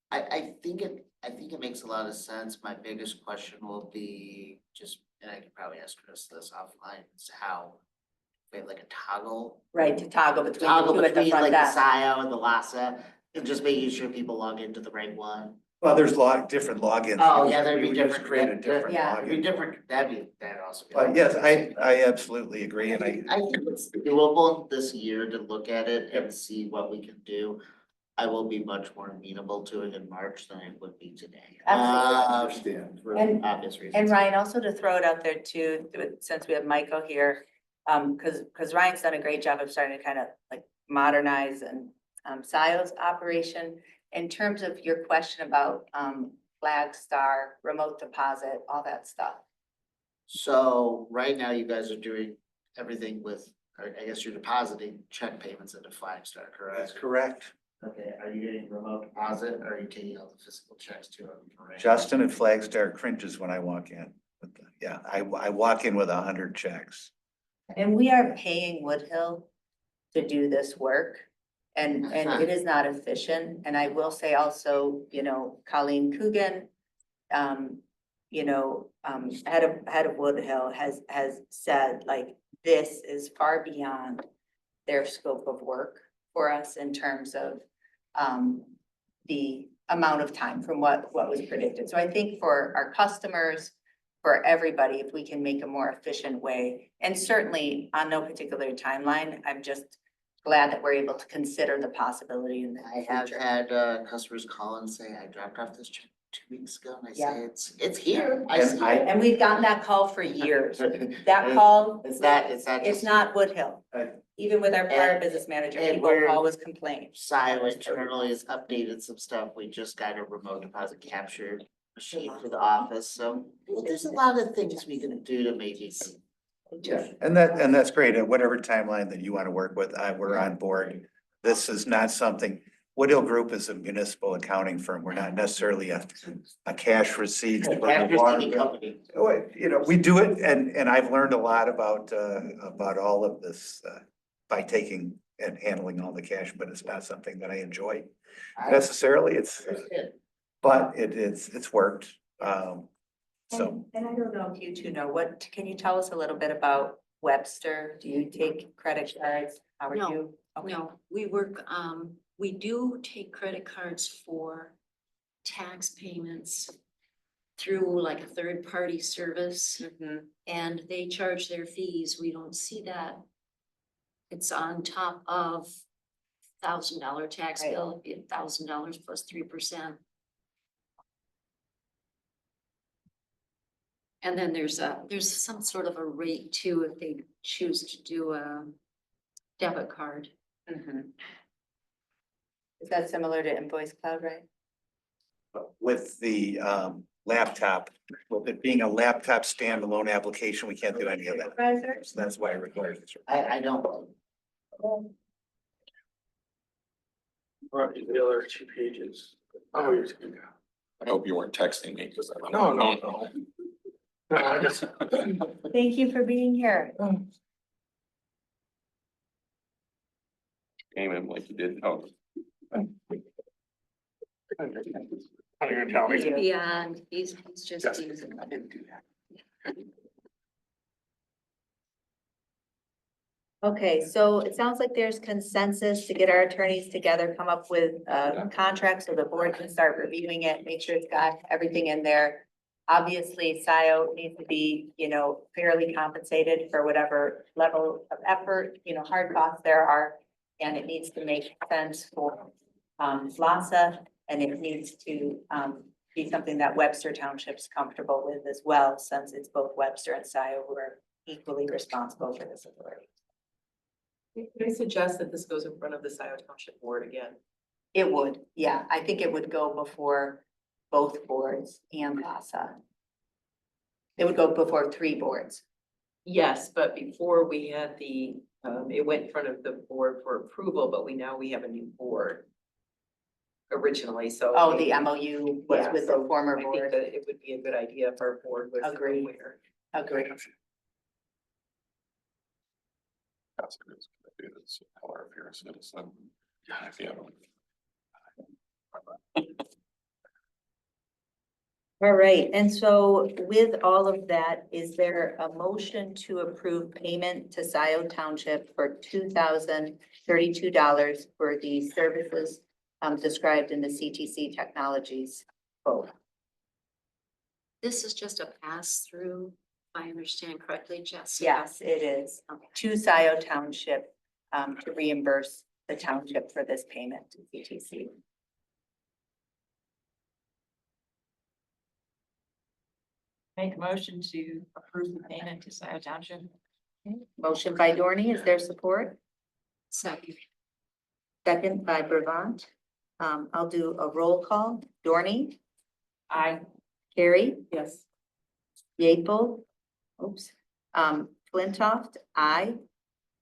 I think it makes a lot of sense. My biggest question will be just, and I could probably ask Chris this offline, is how we have like a toggle. Right, to toggle between the Toggle two at the between front like the desk. SIO and the LASA, and just making sure people log into the right one. well, there's different logins. Oh, yeah, there'd be We would just different. create a different Yeah. It'd be login. different, that'd also be. But yes, I absolutely agree, and I, I think it's doable this year to look at it and see what we can do. I will be much more amenable to it in March than I would be today. Absolutely. For And- obvious reasons. And Ryan, also to throw it out there too, since we have Michael here, because Ryan's done a great job of starting to kind of like modernize and SIO's operation. In terms of your question about Flagstar, remote deposit, all that stuff. So right now you guys are doing everything with, I guess you're depositing check payments into Flagstar, that's correct? correct. Okay, are you getting remote deposit or are you taking all the physical checks to them? Justin at Flagstar cringes when I walk in. Yeah, I walk in with 100 checks. And we are paying Woodhill to do this work. And it is not efficient. And I will say also, Colleen Coogan, head of Woodhill has said, like, this is far beyond their scope of work for us in terms of the amount of time from what was predicted. So I think for our customers, for everybody, if we can make a more efficient way, and certainly on no particular timeline, I'm just glad that we're able to consider the possibility in the I have future. had customers call and say, I dropped off this check 2 weeks ago, and I Yeah. say, it's here. I And see I- it." And we've gotten that call for years. That call, It's that it's just not Woodhill. Right. Even with our prior And- business manager, and people we're- always complain. SIO internally has updated some stuff. We just got a remote deposit capture machine for the office, so there's a lot of things we can do to make it. Yeah, and that's great. At whatever timeline that you want to work with, we're on board. This is not something, Woodhill Group is a municipal accounting firm. We're not necessarily a cash receipt. for the Capture water city bill. company. We do it and I've learned a lot about all of this by taking and handling all the cash, but it's not something that I enjoy necessarily. But it's worked. So. And I don't know if you two know, can you tell us a little bit about Webster? Do you take credit cards? How are No, you? Okay. No, we work, we do take credit cards for tax payments through like a third-party service, Mhm. and they charge their fees. We don't see that. It's on top of $1,000 tax Right. bill, it'd be $1,000 plus 3%. And then there's some sort of a rate too, if they choose to do a debit card. Mhm. Is that similar to Invoice Cloud, right? With the laptop, with it being a laptop standalone application, we can't do any of that. Supervisor? So that's why it requires this. I don't. The other 2 pages. Oh, you're good. I hope you weren't texting me because I don't. No, no, no. No, I just. Thank you for being here. Came in like you didn't. Oh, How are you gonna tell He's me? beyond, he's just Yes. using. I didn't do that. Okay, so it sounds like there's consensus to get our attorneys together, come up with a contract so the board can start reviewing it, make sure it's got everything in there. Obviously, SIO needs to be, fairly compensated for whatever level of effort, hard costs there are. And it needs to make sense for LASA, and it needs to be something that Webster Township's comfortable with as well, since it's both Webster and SIO who are equally responsible for this authority. Can I suggest that this goes in front of the Scioto Township Board again? It would, yeah, I think it would go before both boards and LASA. It would go before 3 boards. Yes, but before we had it went in front of the board for approval, but now we have a new board. Originally, so. Oh, the MOU was Yeah, with the so former I think board. that it would be a good idea if our board was Agreed. aware. Agreed. That's a good idea. That's how our fair citizen. Yeah. All right, and so with all of that, is there a motion to approve payment to Scioto Township for $2,032 for the services described in the CTC Technologies quote? This is just a pass-through, if I understand correctly, Jessica. Yes, it is to Scioto Township to reimburse the township for this payment to CTC. Make a motion to approve the payment to Scioto Township. Motion by Dorney, is there support? Second. Second by Brevant. I'll do a roll call. Dorney, Aye. Carrie, Yes. Yeaple, oops, Flintoff, aye.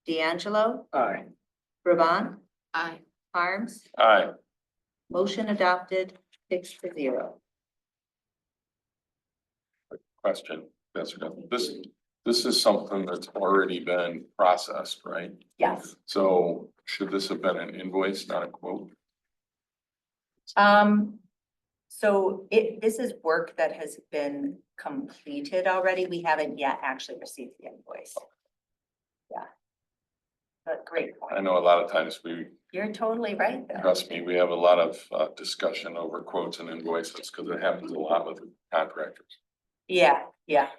D'Angelo, Aye. Brevant, Aye. Harms, Aye. motion adopted 6-0. Question. This is something that's already been processed, right? Yes. So should this have been an invoice, not a quote? So this is work that has been completed already. We haven't yet actually received the invoice. Yeah. But great I point. know a lot of times You're totally right, though. trust me, we have a lot of discussion over quotes and invoices because it happens a lot with contractors. Yeah, yeah,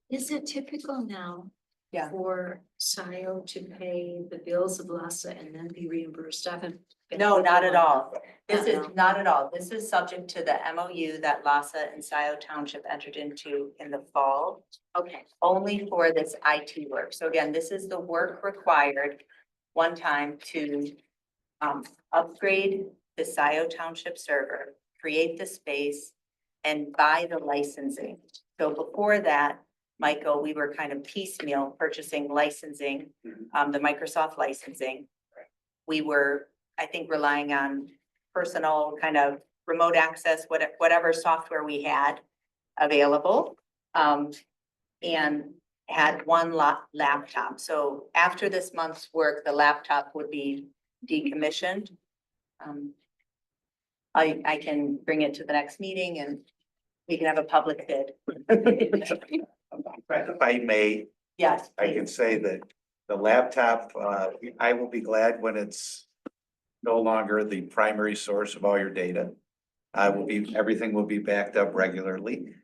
Is it typical now? Yeah. For SIO to pay the bills of LASA and then be reimbursed? I haven't. been no, not at all. This is Uh-oh. not at all. This is subject to the MOU that LASA and Scioto Township entered into in the fall. Okay, Only for this IT work. So again, this is the work required one time to upgrade the Scioto Township server, create the space, and buy the licensing. So before that, Michael, we were kind of piecemeal purchasing licensing, the Microsoft licensing. We were, I think, relying on personal kind of remote access, whatever software we had available. And had one laptop. So after this month's work, the laptop would be decommissioned. I can bring it to the next meeting and we can have a public bid. If I may, Yes, I please. can say that the laptop, I will be glad when it's no longer the primary source of all your data. Everything will be backed up regularly.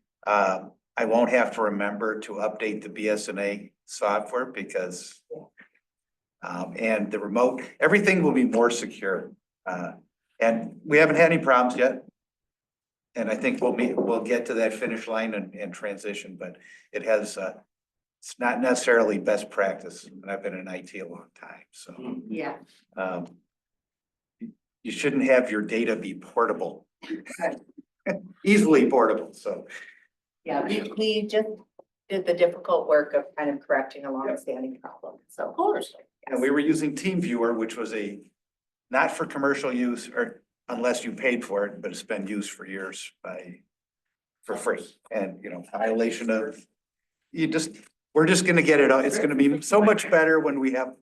I won't have to remember to update the BSNA software because and the remote, everything will be more secure. And we haven't had any problems yet. And I think we'll get to that finish line and transition, but it has, it's not necessarily best practice. And I've been in IT a long time, so. Yeah, You shouldn't have your data be portable. Easily portable, so. yeah, we just did the difficult work of kind of correcting a long-standing problem, so. Of course. And we were using TeamViewer, which was not for commercial use or unless you paid for it, but it's been used for years for free. And, violation of, we're just gonna get it out. It's gonna be so much better when we have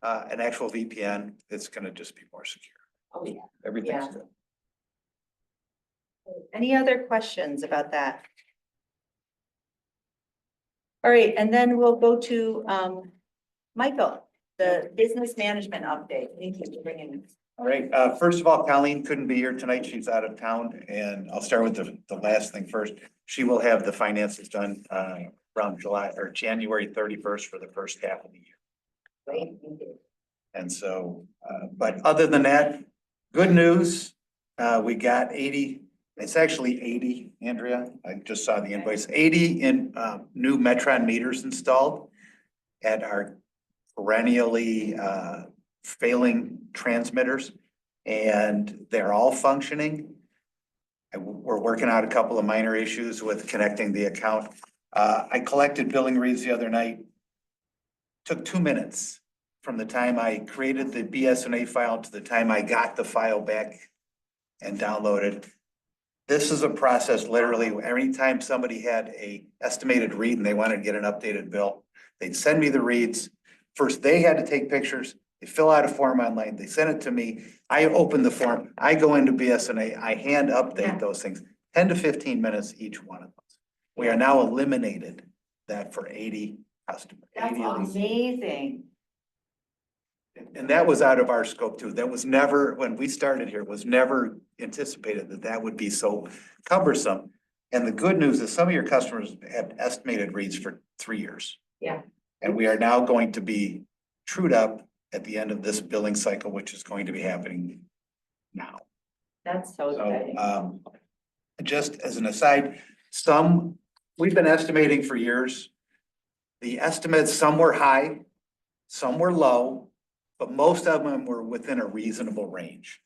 an actual VPN. It's gonna just be more secure. Oh, yeah. Everything's Yeah. good. Any other questions about that? All right, and then we'll go to Michael, the business management update. Thank you for bringing it. All right, first of all, Colleen couldn't be here tonight. She's out of town, and I'll start with the last thing first. She will have the finances done around July or January 31st for the first half of the year. Great, thank you. And so, but other than that, good news. We got 80, it's actually 80, Andrea. I just saw the invoice, 80 in new Metron meters installed at our perennially failing transmitters, and they're all functioning. We're working out a couple of minor issues with connecting the account. I collected billing reads the other night. Took 2 minutes from the time I created the BSNA file to the time I got the file back and downloaded. This is a process, literally, every time somebody had a estimated read and they wanted to get an updated bill, they'd send me the reads. First, they had to take pictures, they fill out a form online, they send it to me. I open the form, I go into BSNA, I hand update those things, 10 to 15 minutes each one of those. We are now eliminated that for 80 customers. That's 80 of these. amazing. And that was out of our scope too. That was never, when we started here, was never anticipated that that would be so cumbersome. And the good news is some of your customers have estimated reads for 3 years. Yeah. And we are now going to be trued up at the end of this billing cycle, which is going to be happening now. That's so So, exciting. just as an aside, we've been estimating for years. The estimates, some were high, some were low, but most of them were within a reasonable range.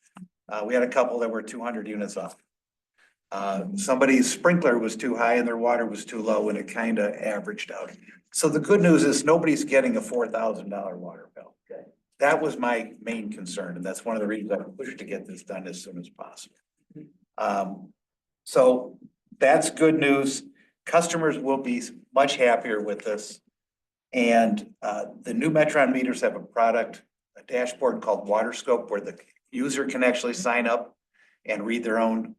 We had a couple that were 200 units off. Somebody's sprinkler was too high and their water was too low, and it kind of averaged out. So the good news is nobody's getting a $4,000 water bill. Good. That was my main concern, and that's one of the reasons I pushed to get this done as soon as possible. So that's good news. Customers will be much happier with this. And the new Metron meters have a dashboard called Water Scope, where the user can actually sign up and read their own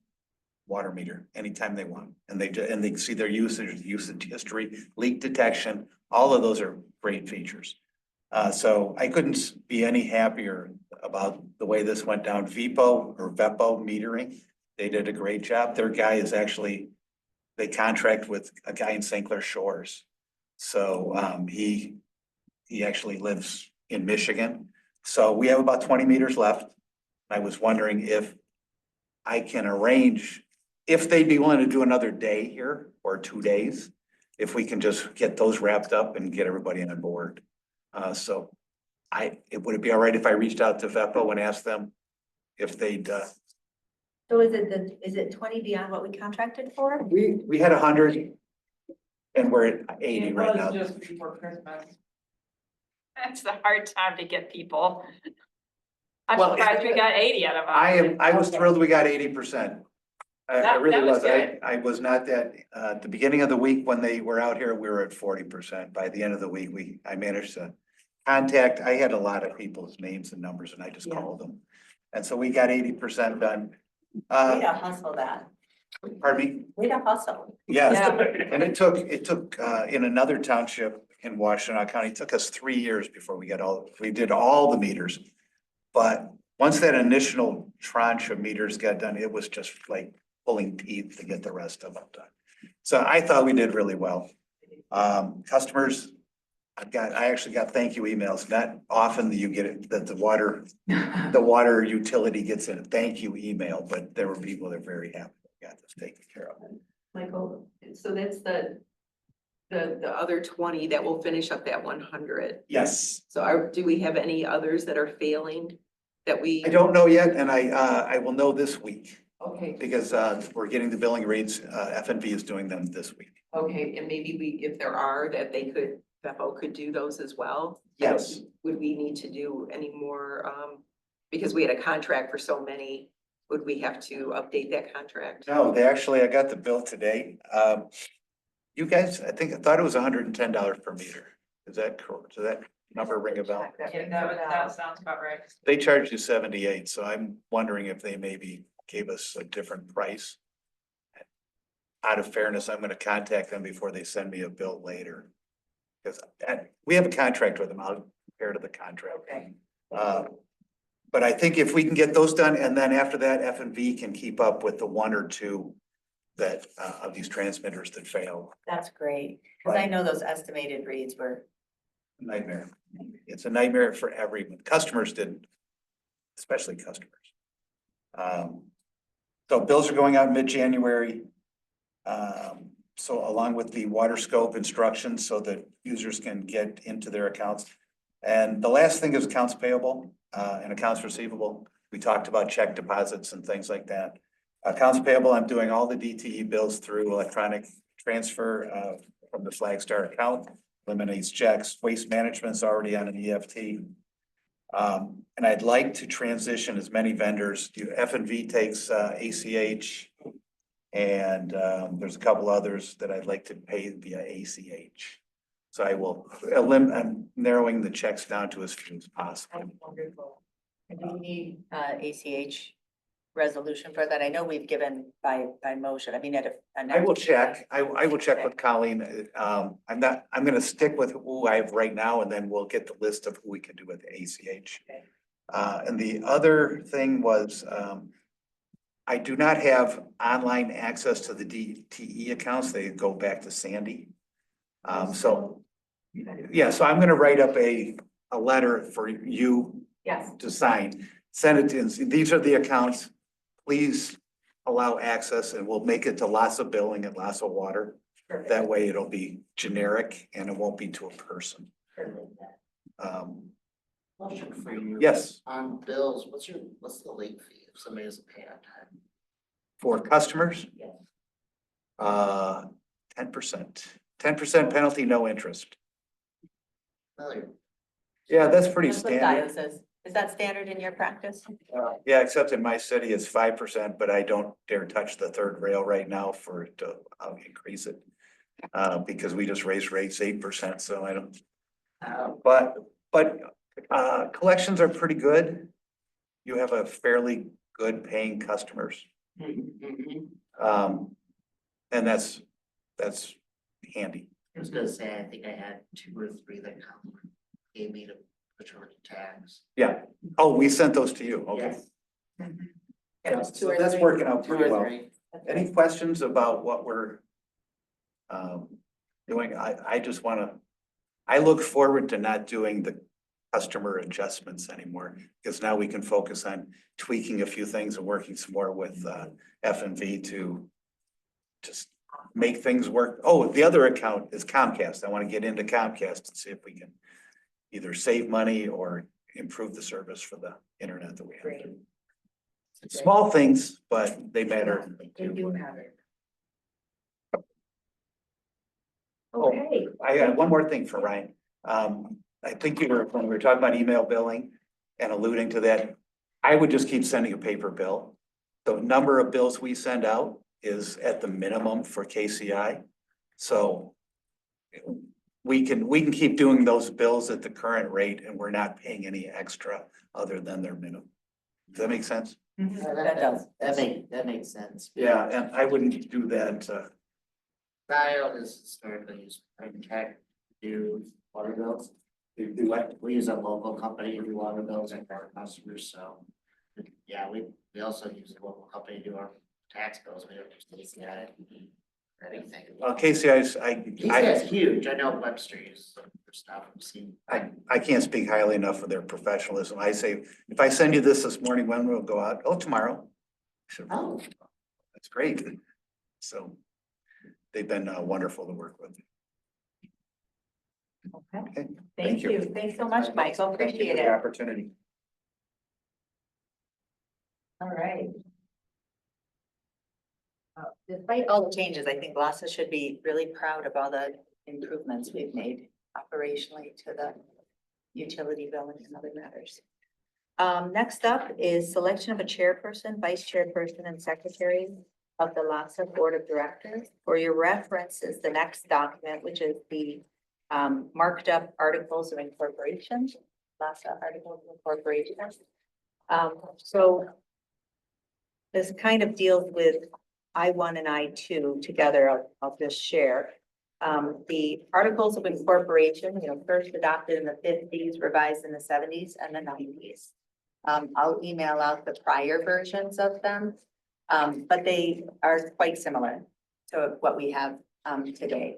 water meter anytime they want. And they can see their usage history, leak detection, all of those are great features. So I couldn't be any happier about the way this went down. Vepo metering, they did a great job. Their guy is actually, they contract with a guy in St. Clair Shores. So he actually lives in Michigan. So we have about 20 meters left. I was wondering if I can arrange, if they'd be willing to do another day here or 2 days, if we can just get those wrapped up and get everybody on board. So would it be all right if I reached out to Vepo and asked them if they'd, So is it 20 beyond what we contracted for? we had 100 and we're at 80 right now. Just before Christmas. That's the hard time to get people. I'm Well, surprised we got 80 out of them. I was thrilled we got 80%. I That really was was. good. I was not that, at the beginning of the week when they were out here, we were at 40%. By the end of the week, I managed to contact, I had a lot of people's names and numbers and I just Yeah. called them. And so we got 80% done. Way to hustle that. Pardon me? Way to hustle. Yes, Yeah. and it took in another township in Washtenaw County, it took us 3 years before we did all the meters. But once that initial tranche of meters got done, it was just like pulling teeth to get the rest of them done. So I thought we did really well. Customers, I actually got thank you emails. Not often that you get it, that the water utility gets a thank you email, but there were people that are very happy we got this taken care of. Michael, so that's the other 20 that will finish up that 100. Yes, So do we have any others that are failing that we? I don't know yet, and I will know this week Okay, because we're getting the billing rates. FNV is doing them this week. okay, and maybe if there are, that Beppo could do those as well? Yes. Would we need to do any more, because we had a contract for so many, would we have to update that contract? No, I got the bill today. You guys, I thought it was $110 per meter. Is that correct? Does that number ring a bell? Yeah, that sounds about right. They charged you 78, so I'm wondering if they maybe gave us a different price. Out of fairness, I'm gonna contact them before they send me a bill later. Because we have a contract with them, I'll compare to the contract. Okay. But I think if we can get those done, and then after that, FNV can keep up with the 1 or 2 that of these transmitters that fail. That's great. Cause I know those estimated reads were. Nightmare. It's a nightmare for everyone. Customers didn't, especially customers. So bills are going out mid-January. So along with the water scope instructions so that users can get into their accounts. And the last thing is accounts payable, and accounts receivable. We talked about check deposits and things like that. Accounts payable, I'm doing all the DTE bills through electronic transfer, from the Flagstar account, eliminates checks. Waste management's already on an EFT. And I'd like to transition as many vendors. F&V takes, ACH. And, there's a couple others that I'd like to pay via ACH. So I will I'm narrowing the checks down to as few as possible. Wonderful. And do we need ACH resolution for that? I know we've given by motion. I mean, I will check. I will check with Colleen. I'm gonna stick with who I have right now, and then we'll get the list of who we can do with ACH. Okay. And the other thing was, I do not have online access to the DTE accounts. They go back to Sandy. So, yeah, so I'm gonna write up a letter for you Yes. to sign, send it in. These are the accounts. Please allow access, and we'll make it to Lhasa Billing and Lhasa Water. That way it'll be generic and it won't be to a person. Question for you. Yes, On bills, what's the late fee if somebody doesn't pay on time? for customers, Yes. 10% penalty, no interest. Familiar. Yeah, that's pretty That's what standard. Dio says. Is that standard in your practice? Yeah, except in my city it's 5%, but I don't dare touch the third rail right now I'll increase it. Because we just raised rates 8%, so I don't. But collections are pretty good. You have a fairly good paying customers. And that's handy. I was gonna say, I think I had 2 or 3 that gave me to put your tags. Yeah. Oh, we sent those to you. Okay. Yes. Yeah, so that's working out 2 pretty or well. 3. Any questions about what we're doing? I just wanna, I look forward to not doing the customer adjustments anymore, because now we can focus on tweaking a few things and working some more with F&V to just make things work. Oh, the other account is Comcast. I want to get into Comcast and see if we can either save money or improve the service for the internet that we have. Great. Small things, but they matter. They do matter. Oh, Okay. I got one more thing for Ryan. I think when we were talking about email billing and alluding to that, I would just keep sending a paper bill. The number of bills we send out is at the minimum for KCI. So we can keep doing those bills at the current rate and we're not paying any extra other than their minimum. Does that make sense? That does. That makes sense. Yeah, and I wouldn't do that. Dial is historically used private tech to do water bills. Do what? We use a local company to do water bills and for our customers, so. Yeah, we also use a local company to do our tax bills. We don't use KCI or anything. Well, KCI's, KCI is huge. I know Webster uses them for stuff. We've seen. I can't speak highly enough of their professionalism. I say, if I send you this morning, when will it go out? Oh, tomorrow. I said, Oh. that's great. So they've been wonderful to work with. Okay. Okay. Thank you. Thanks so much, Michael. Thank you Appreciate for it. the opportunity. All right. Despite all the changes, I think Lhasa should be really proud of all the improvements we've made operationally to the utility billing and other matters. Next up is selection of a chairperson, vice chairperson, and secretary of the Lhasa Board of Directors. For your reference is the next document, which is the marked up articles of incorporation, Lhasa Articles of Incorporation. So this kind of deals with I-1 and I-2 together. I'll just share. The Articles of Incorporation, first adopted in the 50s, revised in the 70s and the 90s. I'll email out the prior versions of them, but they are quite similar to what we have today.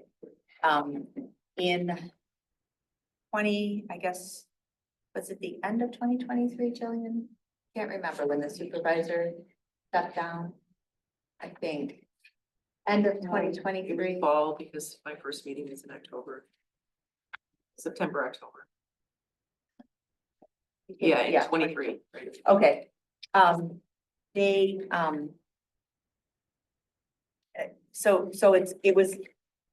In 20, I guess, was it the end of 2023, Jillian? Can't remember when the supervisor stepped down. I think end of 2023. Fall, because my first meeting is in October. September, October. Yeah, in Yeah, 23. Okay, they, so it was,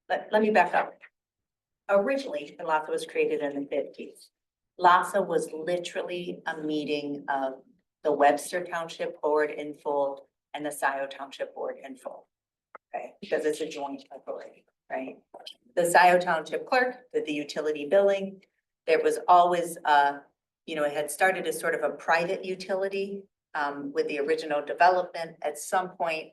let me back up. Originally, LASA was created in the fifties. LASA was literally a meeting of the Webster Township Board in full and the Scioto Township Board in full. Okay, because it's a joint authority, right? The Scioto Township Clerk did the utility billing. There was always, it had started as sort of a private utility, with the original development. At some point,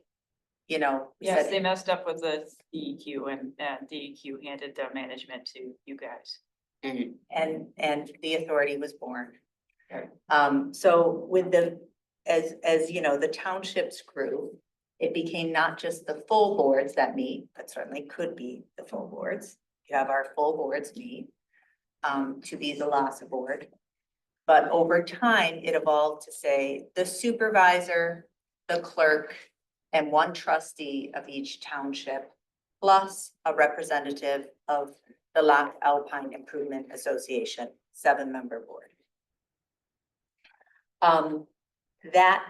we Yes, said, they messed up with the DEQ and DEQ handed the management to you guys. and the authority was born. Right. So with as the townships grew, it became not just the full boards that meet, but certainly could be the full boards. You have our full boards meet, to be the LASA board. But over time, it evolved to say the supervisor, the clerk, and one trustee of each township, plus a representative of the Loch Alpine Improvement Association, 7-member board. That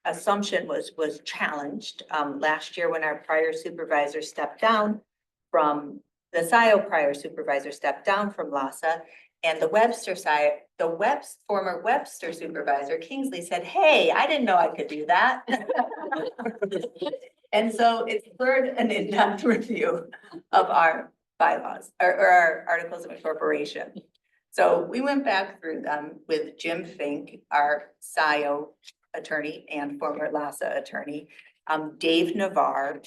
assumption was challenged last year when our prior supervisor stepped down from the SIO prior supervisor stepped down from LASA, and the Webster side, former Webster supervisor Kingsley said, "Hey, I didn't know I could do that." And so it spurred an in-depth review of our bylaws or our articles of incorporation. So we went back through them with Jim Fink, our SIO attorney and former LASA attorney, Dave Navarre,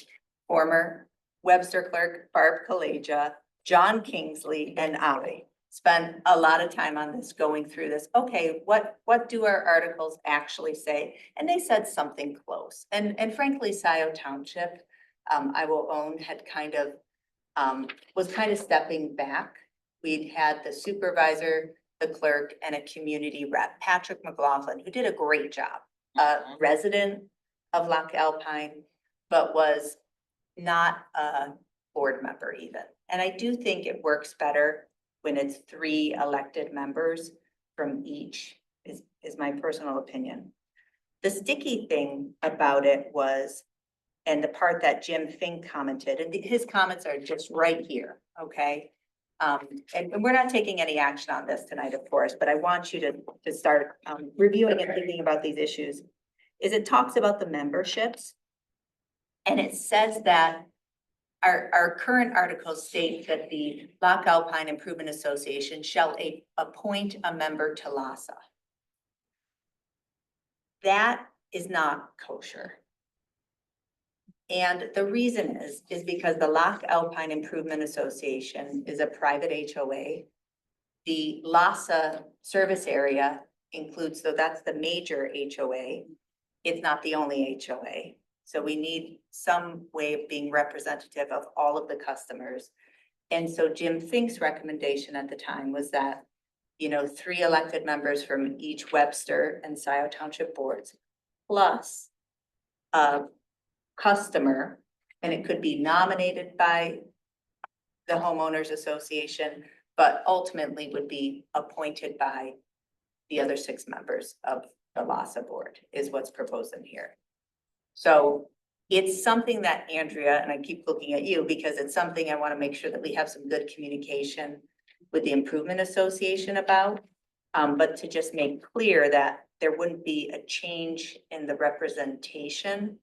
former Webster clerk, Barb Kalaja, John Kingsley, and I spent a lot of time on this, going through this. Okay, what do our articles actually say? And they said something close. And frankly, Scioto Township, I will own, had was kind of stepping back. We'd had the supervisor, the clerk, and a community rep, Patrick McLaughlin, who did a great job. A resident of Loch Alpine, but was not a board member even. And I do think it works better when it's 3 elected members from each, is my personal opinion. The sticky thing about it was, and the part that Jim Fink commented, and his comments are just right here, okay? And we're not taking any action on this tonight, of course, but I want you to start reviewing and thinking about these issues. Is it talks about the memberships. And it says that our current articles state that the Loch Alpine Improvement Association shall appoint a member to LASA. That is not kosher. And the reason is because the Loch Alpine Improvement Association is a private HOA. The LASA service area includes, so that's the major HOA. It's not the only HOA. So we need some way of being representative of all of the customers. And so Jim Fink's recommendation at the time was that, 3 elected members from each Webster and Scioto Township boards, plus a customer, and it could be nominated by the homeowners association, but ultimately would be appointed by the other 6 members of the LASA board, is what's proposed in here. So it's something that Andrea, and I keep looking at you because it's something I want to make sure that we have some good communication with the Improvement Association about. But to just make clear that there wouldn't be a change in the representation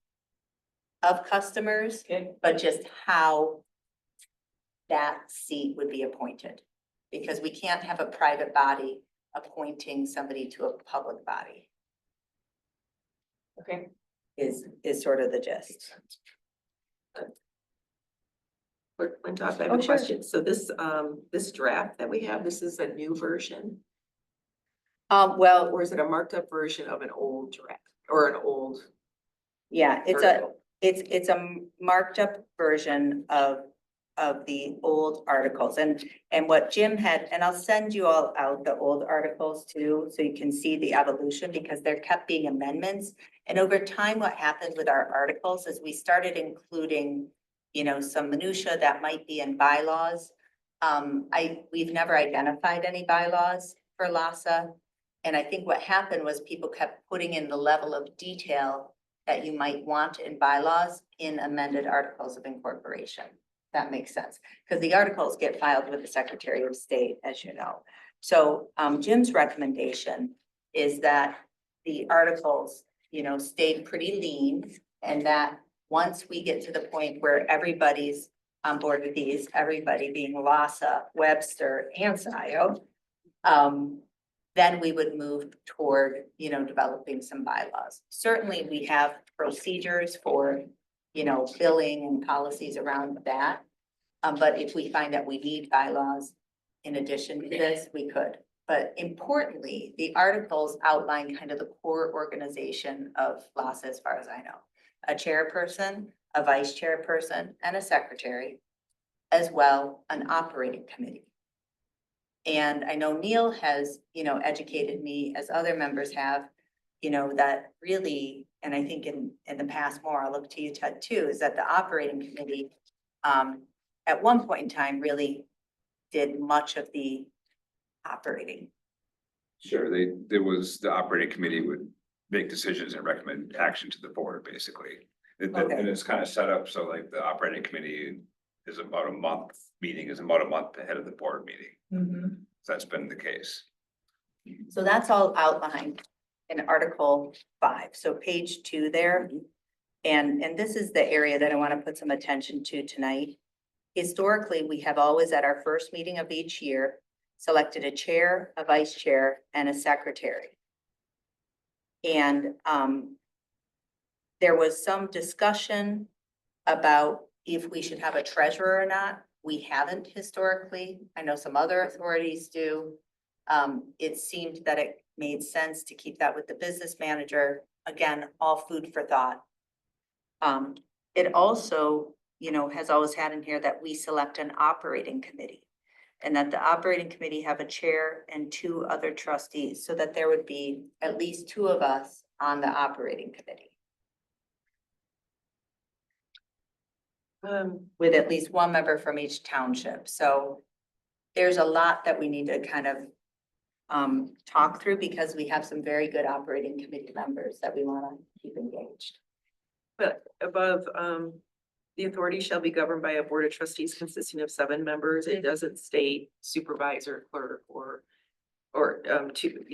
of customers, but just how that seat would be appointed. Because we can't have a private body appointing somebody to a public body. Okay. Is sort of the gist. I have Oh, a sure. question. So this draft that we have, this is a new version, Well, or is it a marked up version of an old draft or an old? yeah, article? it's a marked up version of the old articles, and what Jim had, and I'll send you all out the old articles too, so you can see the evolution, because there kept being amendments. And over time, what happened with our articles is we started including, some minutia that might be in bylaws. we've never identified any bylaws for LASA. And I think what happened was people kept putting in the level of detail that you might want in bylaws in amended articles of incorporation. That makes sense, because the articles get filed with the Secretary of State, as you know. So Jim's recommendation is that the articles, stayed pretty lean, and that once we get to the point where everybody's on board with these, everybody being LASA, Webster, and SIO, then we would move toward, developing some bylaws. Certainly, we have procedures for, billing and policies around that. But if we find that we need bylaws in addition to this, we could. But importantly, the articles outline kind of the core organization of LASA as far as I know. A chairperson, a vice chairperson, and a secretary, as well an operating committee. And I know Neil has, educated me, as other members have, that really, and I think in the past more, I'll look to you, Ted, too, is that the operating committee at one point in time really did much of the operating. Sure, the operating committee would make decisions and recommend action to the board, basically. Okay. And it's kind of set up, so like the operating committee is about a month ahead of the board meeting. So that's been the case. So that's all outlined in Article 5. So page 2 there. And this is the area that I want to put some attention to tonight. Historically, we have always at our first meeting of each year selected a chair, a vice chair, and a secretary. And there was some discussion about if we should have a treasurer or not. We haven't historically. I know some other authorities do. It seemed that it made sense to keep that with the business manager. Again, all food for thought. It also, has always had in here that we select an operating committee, and that the operating committee have a chair and 2 other trustees, so that there would be at least 2 of us on the operating committee, with at least 1 member from each township. So there's a lot that we need to kind of talk through, because we have some very good operating committee members that we want to keep engaged. But above, the authority shall be governed by a board of trustees consisting of 7 members. It doesn't state supervisor, clerk, or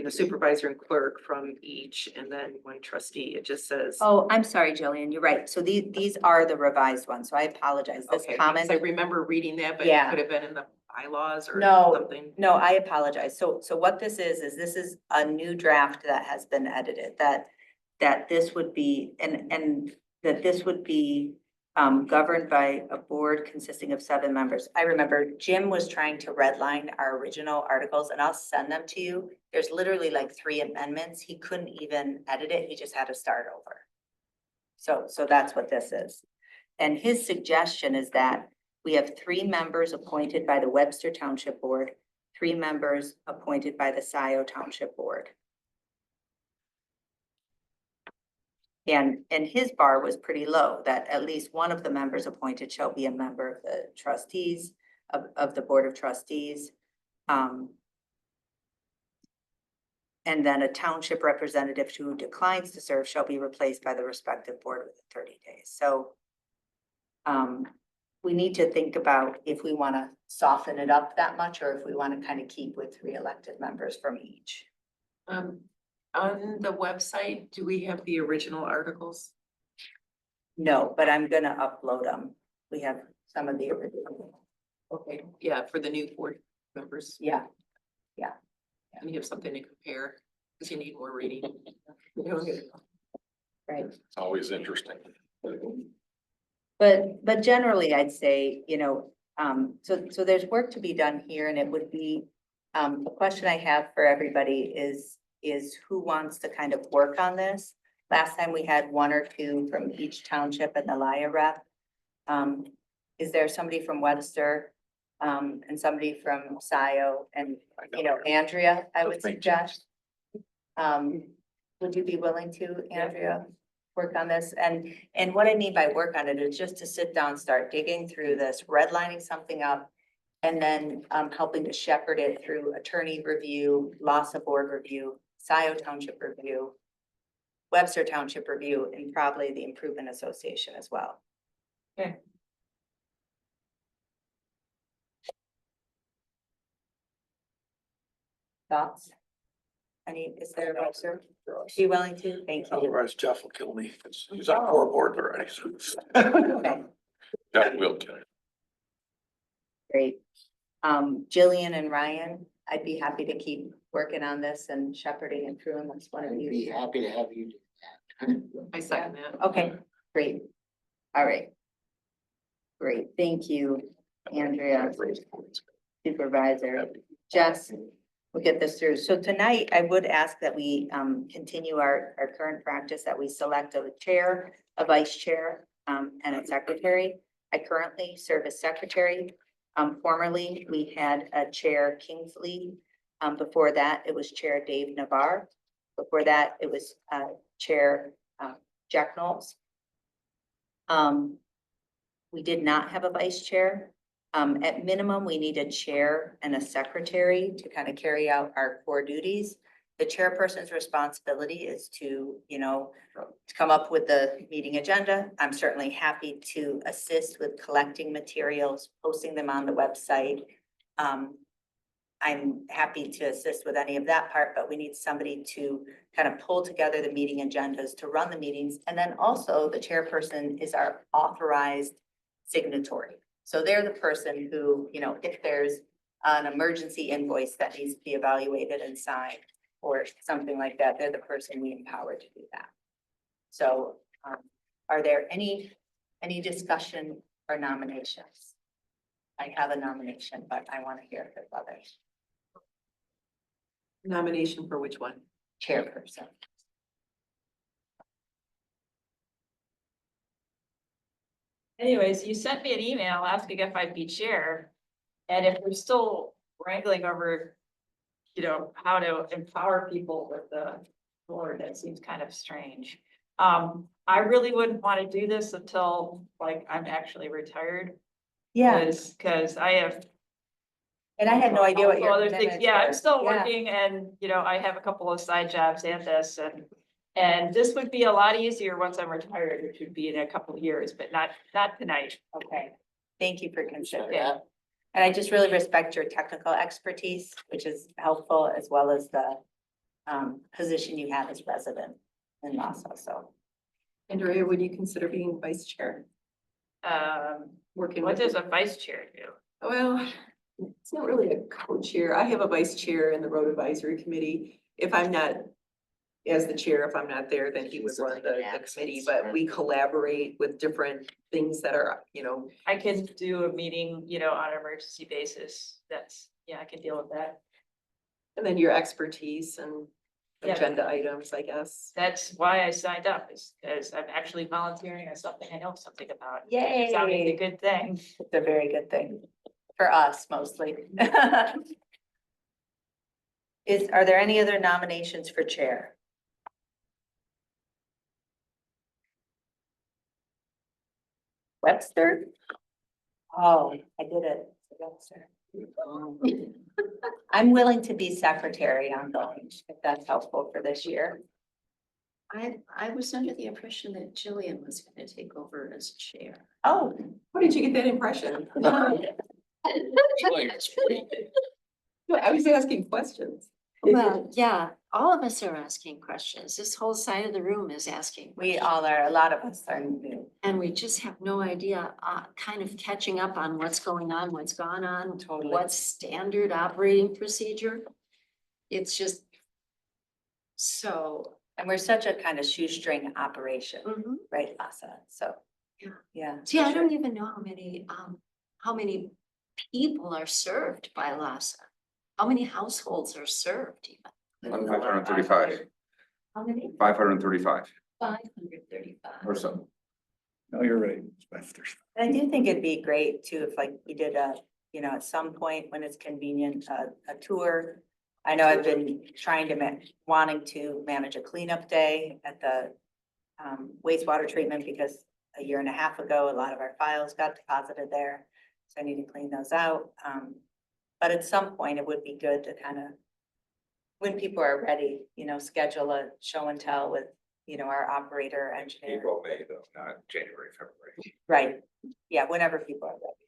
supervisor and clerk from each, and then 1 trustee. It just says. Oh, I'm sorry, Jillian, you're right. So these are the revised ones, so I apologize. This Okay, comment. because I remember reading that, but it Yeah. could have been in the bylaws or No, something. no, I apologize. So what this is this is a new draft that has been edited, that this would be, and that this would be governed by a board consisting of 7 members. I remember Jim was trying to redline our original articles, and I'll send them to you. There's literally like 3 amendments. He couldn't even edit it. He just had to start over. So that's what this is. And his suggestion is that we have 3 members appointed by the Webster Township Board, 3 members appointed by the SIO Township Board. And his bar was pretty low, that at least 1 of the members appointed shall be a member of the trustees, of the Board of Trustees. And then a township representative who declines to serve shall be replaced by the respective board within 30 days. So we need to think about if we want to soften it up that much, or if we want to kind of keep with 3 elected members from each. On the website, do we have the original articles? No, but I'm gonna upload them. We have some of the original. Okay, yeah, for the new board members. Yeah, And you have something to compare, because you need more reading. right. It's always interesting. But generally, I'd say, so there's work to be done here, and it would be, the question I have for everybody is who wants to kind of work on this? Last time we had 1 or 2 from each township and the LIA rep. Is there somebody from Webster, and somebody from SIO, and, Andrea, I would suggest? Would you be willing to, Andrea, work on this? And what I mean by work on it is just to sit down, start digging through this, redlining something up, And then helping to shepherd it through attorney review, LASA board review, Scioto Township review, Webster Township review, and probably the Improvement Association as well. Okay. Thoughts? Is there a Webster? Be willing to? Thank you. Otherwise Jeff will kill me. He's on 4 boards already. So. Okay, That will kill it. great. Jillian and Ryan, I'd be happy to keep working on this and shepherding it through unless one of I'd you. be happy to have you do that. I second that. Okay, great. All right. Great, thank you, Andrea, Supervisor. Jess, we'll get this through. So tonight, I would ask that we continue our current practice that we select a chair, a vice chair, and a secretary. I currently serve as secretary. Formerly, we had a chair Kingsley. Before that, it was Chair Dave Navarre. Before that, it was Chair Jack Knowles. We did not have a vice chair. At minimum, we need a chair and a secretary to kind of carry out our core duties. The chairperson's responsibility is to, to come up with the meeting agenda. I'm certainly happy to assist with collecting materials, posting them on the website. I'm happy to assist with any of that part, but we need somebody to kind of pull together the meeting agendas to run the meetings. And then also the chairperson is our authorized signatory. So they're the person who, if there's an emergency invoice that needs to be evaluated and signed or something like that, they're the person we empower to do that. So are there any discussion or nominations? I have a nomination, but I want to hear from others. Nomination for which one? Chairperson. Anyways, you sent me an email asking if I'd be chair. And if we're still wrangling over, how to empower people with the board, that seems kind of strange. I really wouldn't want to do this until I'm actually retired. Yeah, Cause I have. and I had no idea what your Other things, commitments yeah, I'm were. still Yeah. working and, I have a couple of side jobs and this and this would be a lot easier once I'm retired, which would be in a couple of years, but not tonight. Okay, thank you for considering. Yeah. And I just really respect your technical expertise, which is helpful, as well as the position you have as resident in Nassau, so. Andrea, would you consider being vice chair? Working What with does a vice chair do? Well, it's not really a co-chair. I have a vice chair in the road advisory committee. If I'm not, as the chair, if I'm not there, then he would run the committee, but we collaborate with different things that are, I can do a meeting, on an emergency basis. I can deal with that. and then your expertise and Yeah. agenda items, I guess. That's why I signed up, is because I'm actually volunteering on something I know something about. Yay. Sounding a good thing. It's a very good thing for us mostly. Are there any other nominations for chair? Webster? Oh, I did it. Webster. I'm willing to be secretary ongoing, if that's helpful for this year. I was under the impression that Jillian was gonna take over as chair. Oh, How did you get that impression? I was asking questions. Well, yeah, all of us are asking questions. This whole side of the room is asking. we questions. all are, a lot of us are new. And we just have no idea, kind of catching up on what's going on, what's gone on, Totally. what's standard operating procedure. It's just. So. And we're such a kind of shoestring operation, Mhm. right, Asa? So, Yeah. yeah. See, I for sure. don't even know how many people are served by LASA. How many households are served even? 535, How many? 535 535. or so. No, you're right. And I do think it'd be great too, if we did at some point when it's convenient, a tour. I know I've been trying to wanting to manage a cleanup day at the wastewater treatment because a year and a half ago, a lot of our files got deposited there. so I need to clean those out. But at some point, it would be good to kind of, when people are ready, schedule a show and tell with, our operator, engineer. April, May though, not January, February. Right, yeah, whenever people are ready.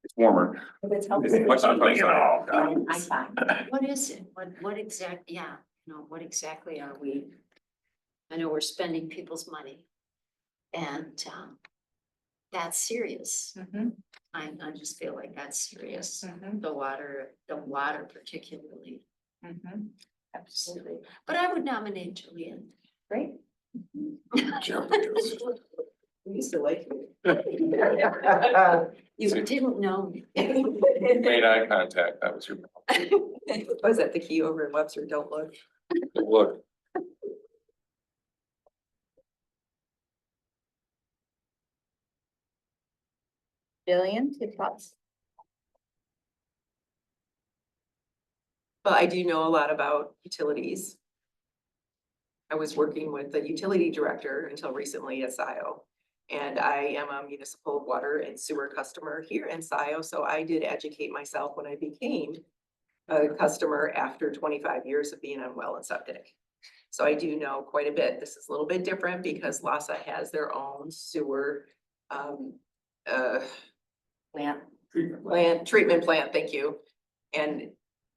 It's warmer. If it's helpful. I'm fine. What is it? What exactly, what exactly are we? I know we're spending people's money. And that's serious. Mhm, I just feel like that's serious. mhm, The water particularly. mhm. Absolutely. But I would nominate Julian. Great. We used to like you. You didn't know me. Made eye contact, that was your, Was that the key over in Webster? Don't look. look. Jillian, your thoughts? Well, I do know a lot about utilities. I was working with the utility director until recently at SIO. And I am a municipal water and sewer customer here in SIO, so I did educate myself when I became a customer after 25 years of being on well and septic. So I do know quite a bit. This is a little bit different because LASA has their own sewer treatment plant, thank you.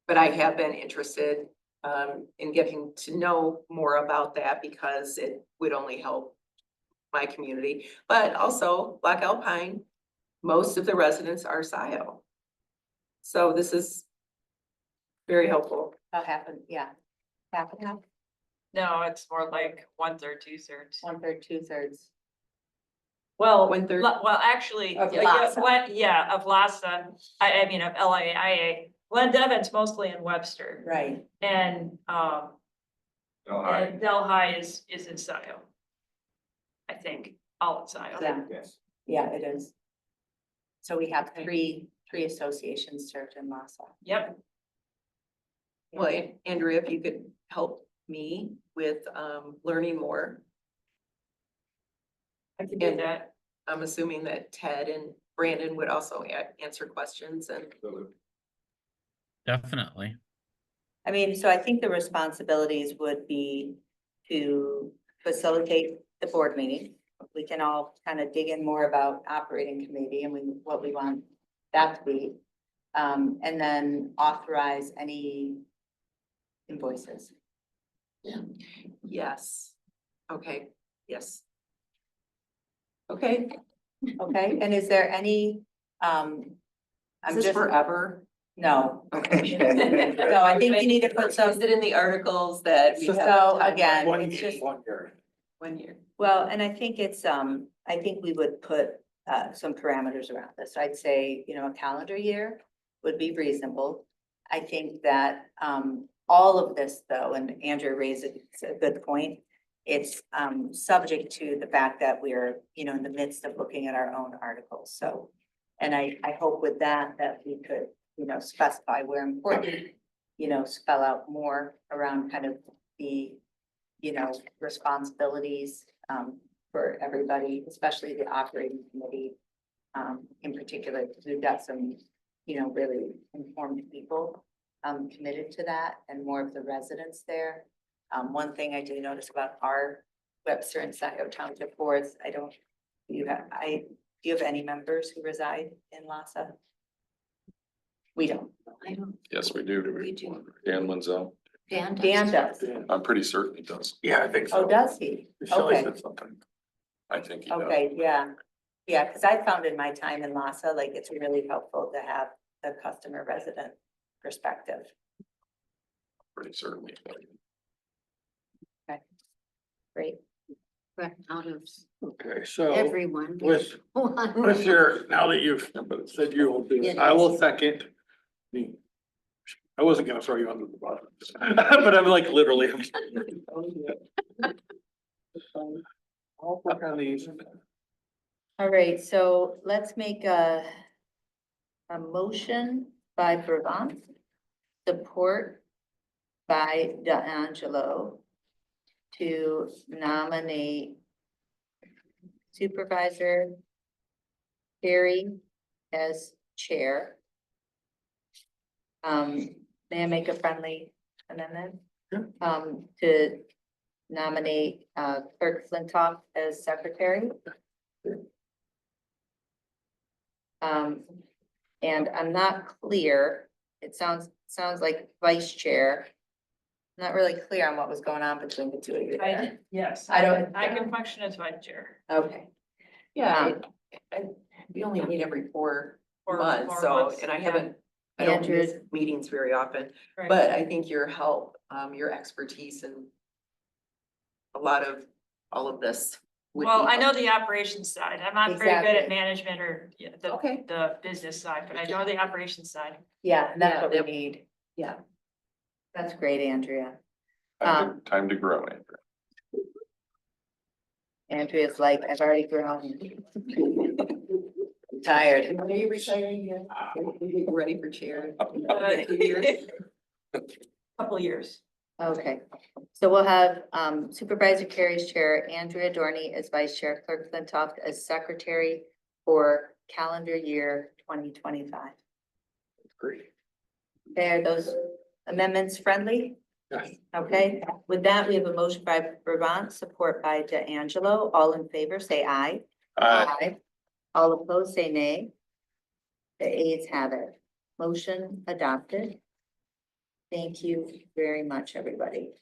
But I have been interested in getting to know more about that because it would only help my community. But also Loch Alpine, most of the residents are SIO. So this is very helpful. About half, yeah. Half and half, No, it's more like 1/3, 2/3. 1/3, 2/3. Well, 1/3. well, actually, Of yeah, LASA. of LASA, I mean, of LAIA. Glen Devon's mostly in Webster Right. and, and Delhi is in SIO. I think, all in SIO. Yeah, Yes. yeah, it is. So we have three associations served in LASA. Yep, Well, Andrea, if you could help me with learning more. I can do that. I'm assuming that Ted and Brandon would also answer questions and. Definitely. I mean, so I think the responsibilities would be to facilitate the board meeting. We can all kind of dig in more about operating committee and what we want that to be. And then authorize any invoices. Yes. Okay, yes. Okay, Okay, and is there any, is I'm this just, forever? no. Okay. No, I think you need to put some, Is it in the articles that we have? so a again, timeline? it's just, 1 year. well, and I think it's, I think we would put, some parameters around this. I'd say, a calendar year would be reasonable. I think that, all of this though, and Andrew raised a good point. It's, subject to the fact that we're, in the midst of looking at our own articles. So, and I hope with that we could, specify where important, spell out more around kind of the, responsibilities, for everybody, especially the operating committee, in particular, because we've got some, really informed people, committed to that and more of the residents there. One thing I do notice about our Webster and SIO township boards, do you have any members who reside in LASA? We don't. I don't, Yes, we do. we do. Dan Wenzel. Dan does. Dan does. I'm pretty certain he does. Yeah, I think so. Oh, does he? Shelley Okay. said something. I think he does. Okay, yeah. Yeah, because I found in my time in LASA, like, it's really helpful to have the customer resident perspective. Pretty certainly. Great. But out of Okay, so everyone. with, one. with your, now that you've said you will do it, I will second. I wasn't gonna throw you under the bus, but I'm like literally. I'll work on these. All right, so let's make a motion by Brabant, support by D'Angelo to nominate Supervisor Carrie as chair. May I make a friendly amendment? To nominate, Clerk Flintoff as secretary. And I'm not clear, it sounds like vice chair. Not really clear on what was going on between the two of you there. Yes. I don't- I can function as vice chair. Okay, Yeah, we only meet every 4 months, Four so, months, and I yeah. haven't, I don't Andrew- miss meetings very often, Right. but I think your help, your expertise and a lot of, all of this. would Well, be I know helpful. the operations side. I'm not very good Exactly. at management or Okay. the business side, but I know the operations side. yeah, and that's Yeah, what we that- need. Yeah. That's great, Andrea. Time to grow, Andrew. Andrea's like, I've already grown. Tired. When are you retiring yet? Ready for chair? Couple years. Okay, so we'll have Supervisor Carey's chair, Andrea Dorney as vice chair, Clerk Flintoff as secretary for calendar year 2025. Great. Okay, are those amendments friendly? Yes. Okay, with that, we have a motion by Brabant, support by DeAngelo. All in favor, say aye. Aye. All opposed, say nay. The ayes have it. Motion adopted. Thank you very much, everybody.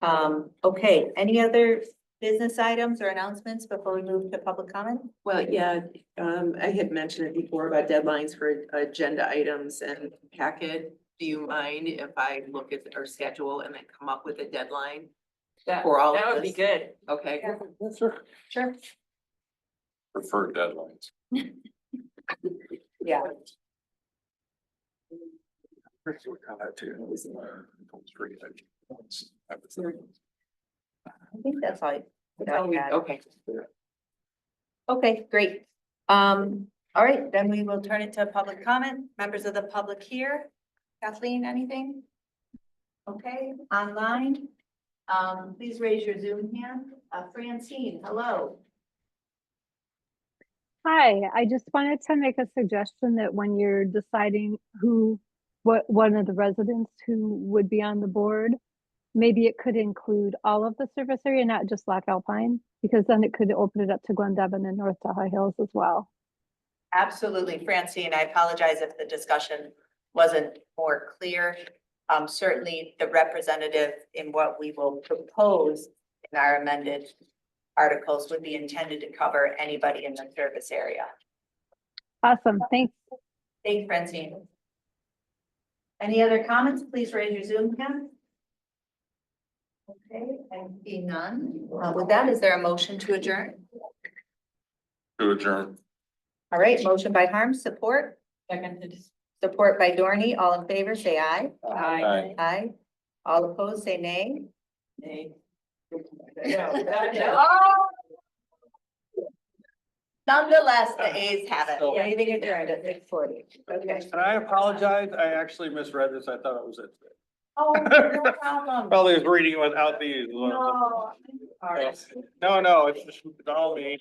Okay, any other business items or announcements before we move to public comment? Well, yeah, I had mentioned it before about deadlines for agenda items and packet. Do you mind if I look at our schedule and then come up with a deadline? That For all of would be this? good. Okay. Sure. Prefer deadlines. Yeah. I think that's all. I had. Okay. Okay, great. All right, then we will turn it to public comment. Members of the public here. Kathleen, anything? Okay, online. Please raise your Zoom hand. Francine, hello. Hi, I just wanted to make a suggestion that when you're deciding what one of the residents who would be on the board, maybe it could include all of the service area, not just Loch Alpine, because then it could open it up to Glen Devon and North High Hills as well. Absolutely, Francine. I apologize if the discussion wasn't more clear. Certainly the representative in what we will propose in our amended articles would be intended to cover anybody in the service area. Awesome, thanks. Thanks, Francine. Any other comments? Please raise your Zoom hand. Okay, I see none. With that, is there a motion to adjourn? To adjourn. All right, motion by Harms, support. Second. Support by Dorney. All in favor, say aye. Aye. Aye. All opposed, say nay. Nay. Nonetheless, the ayes have it. Anything adjourned at 6:40. Okay. And I apologize, I actually misread this, I thought it was it. Oh, no problem. Probably was reading it without these. No. All right. No, it's just all me.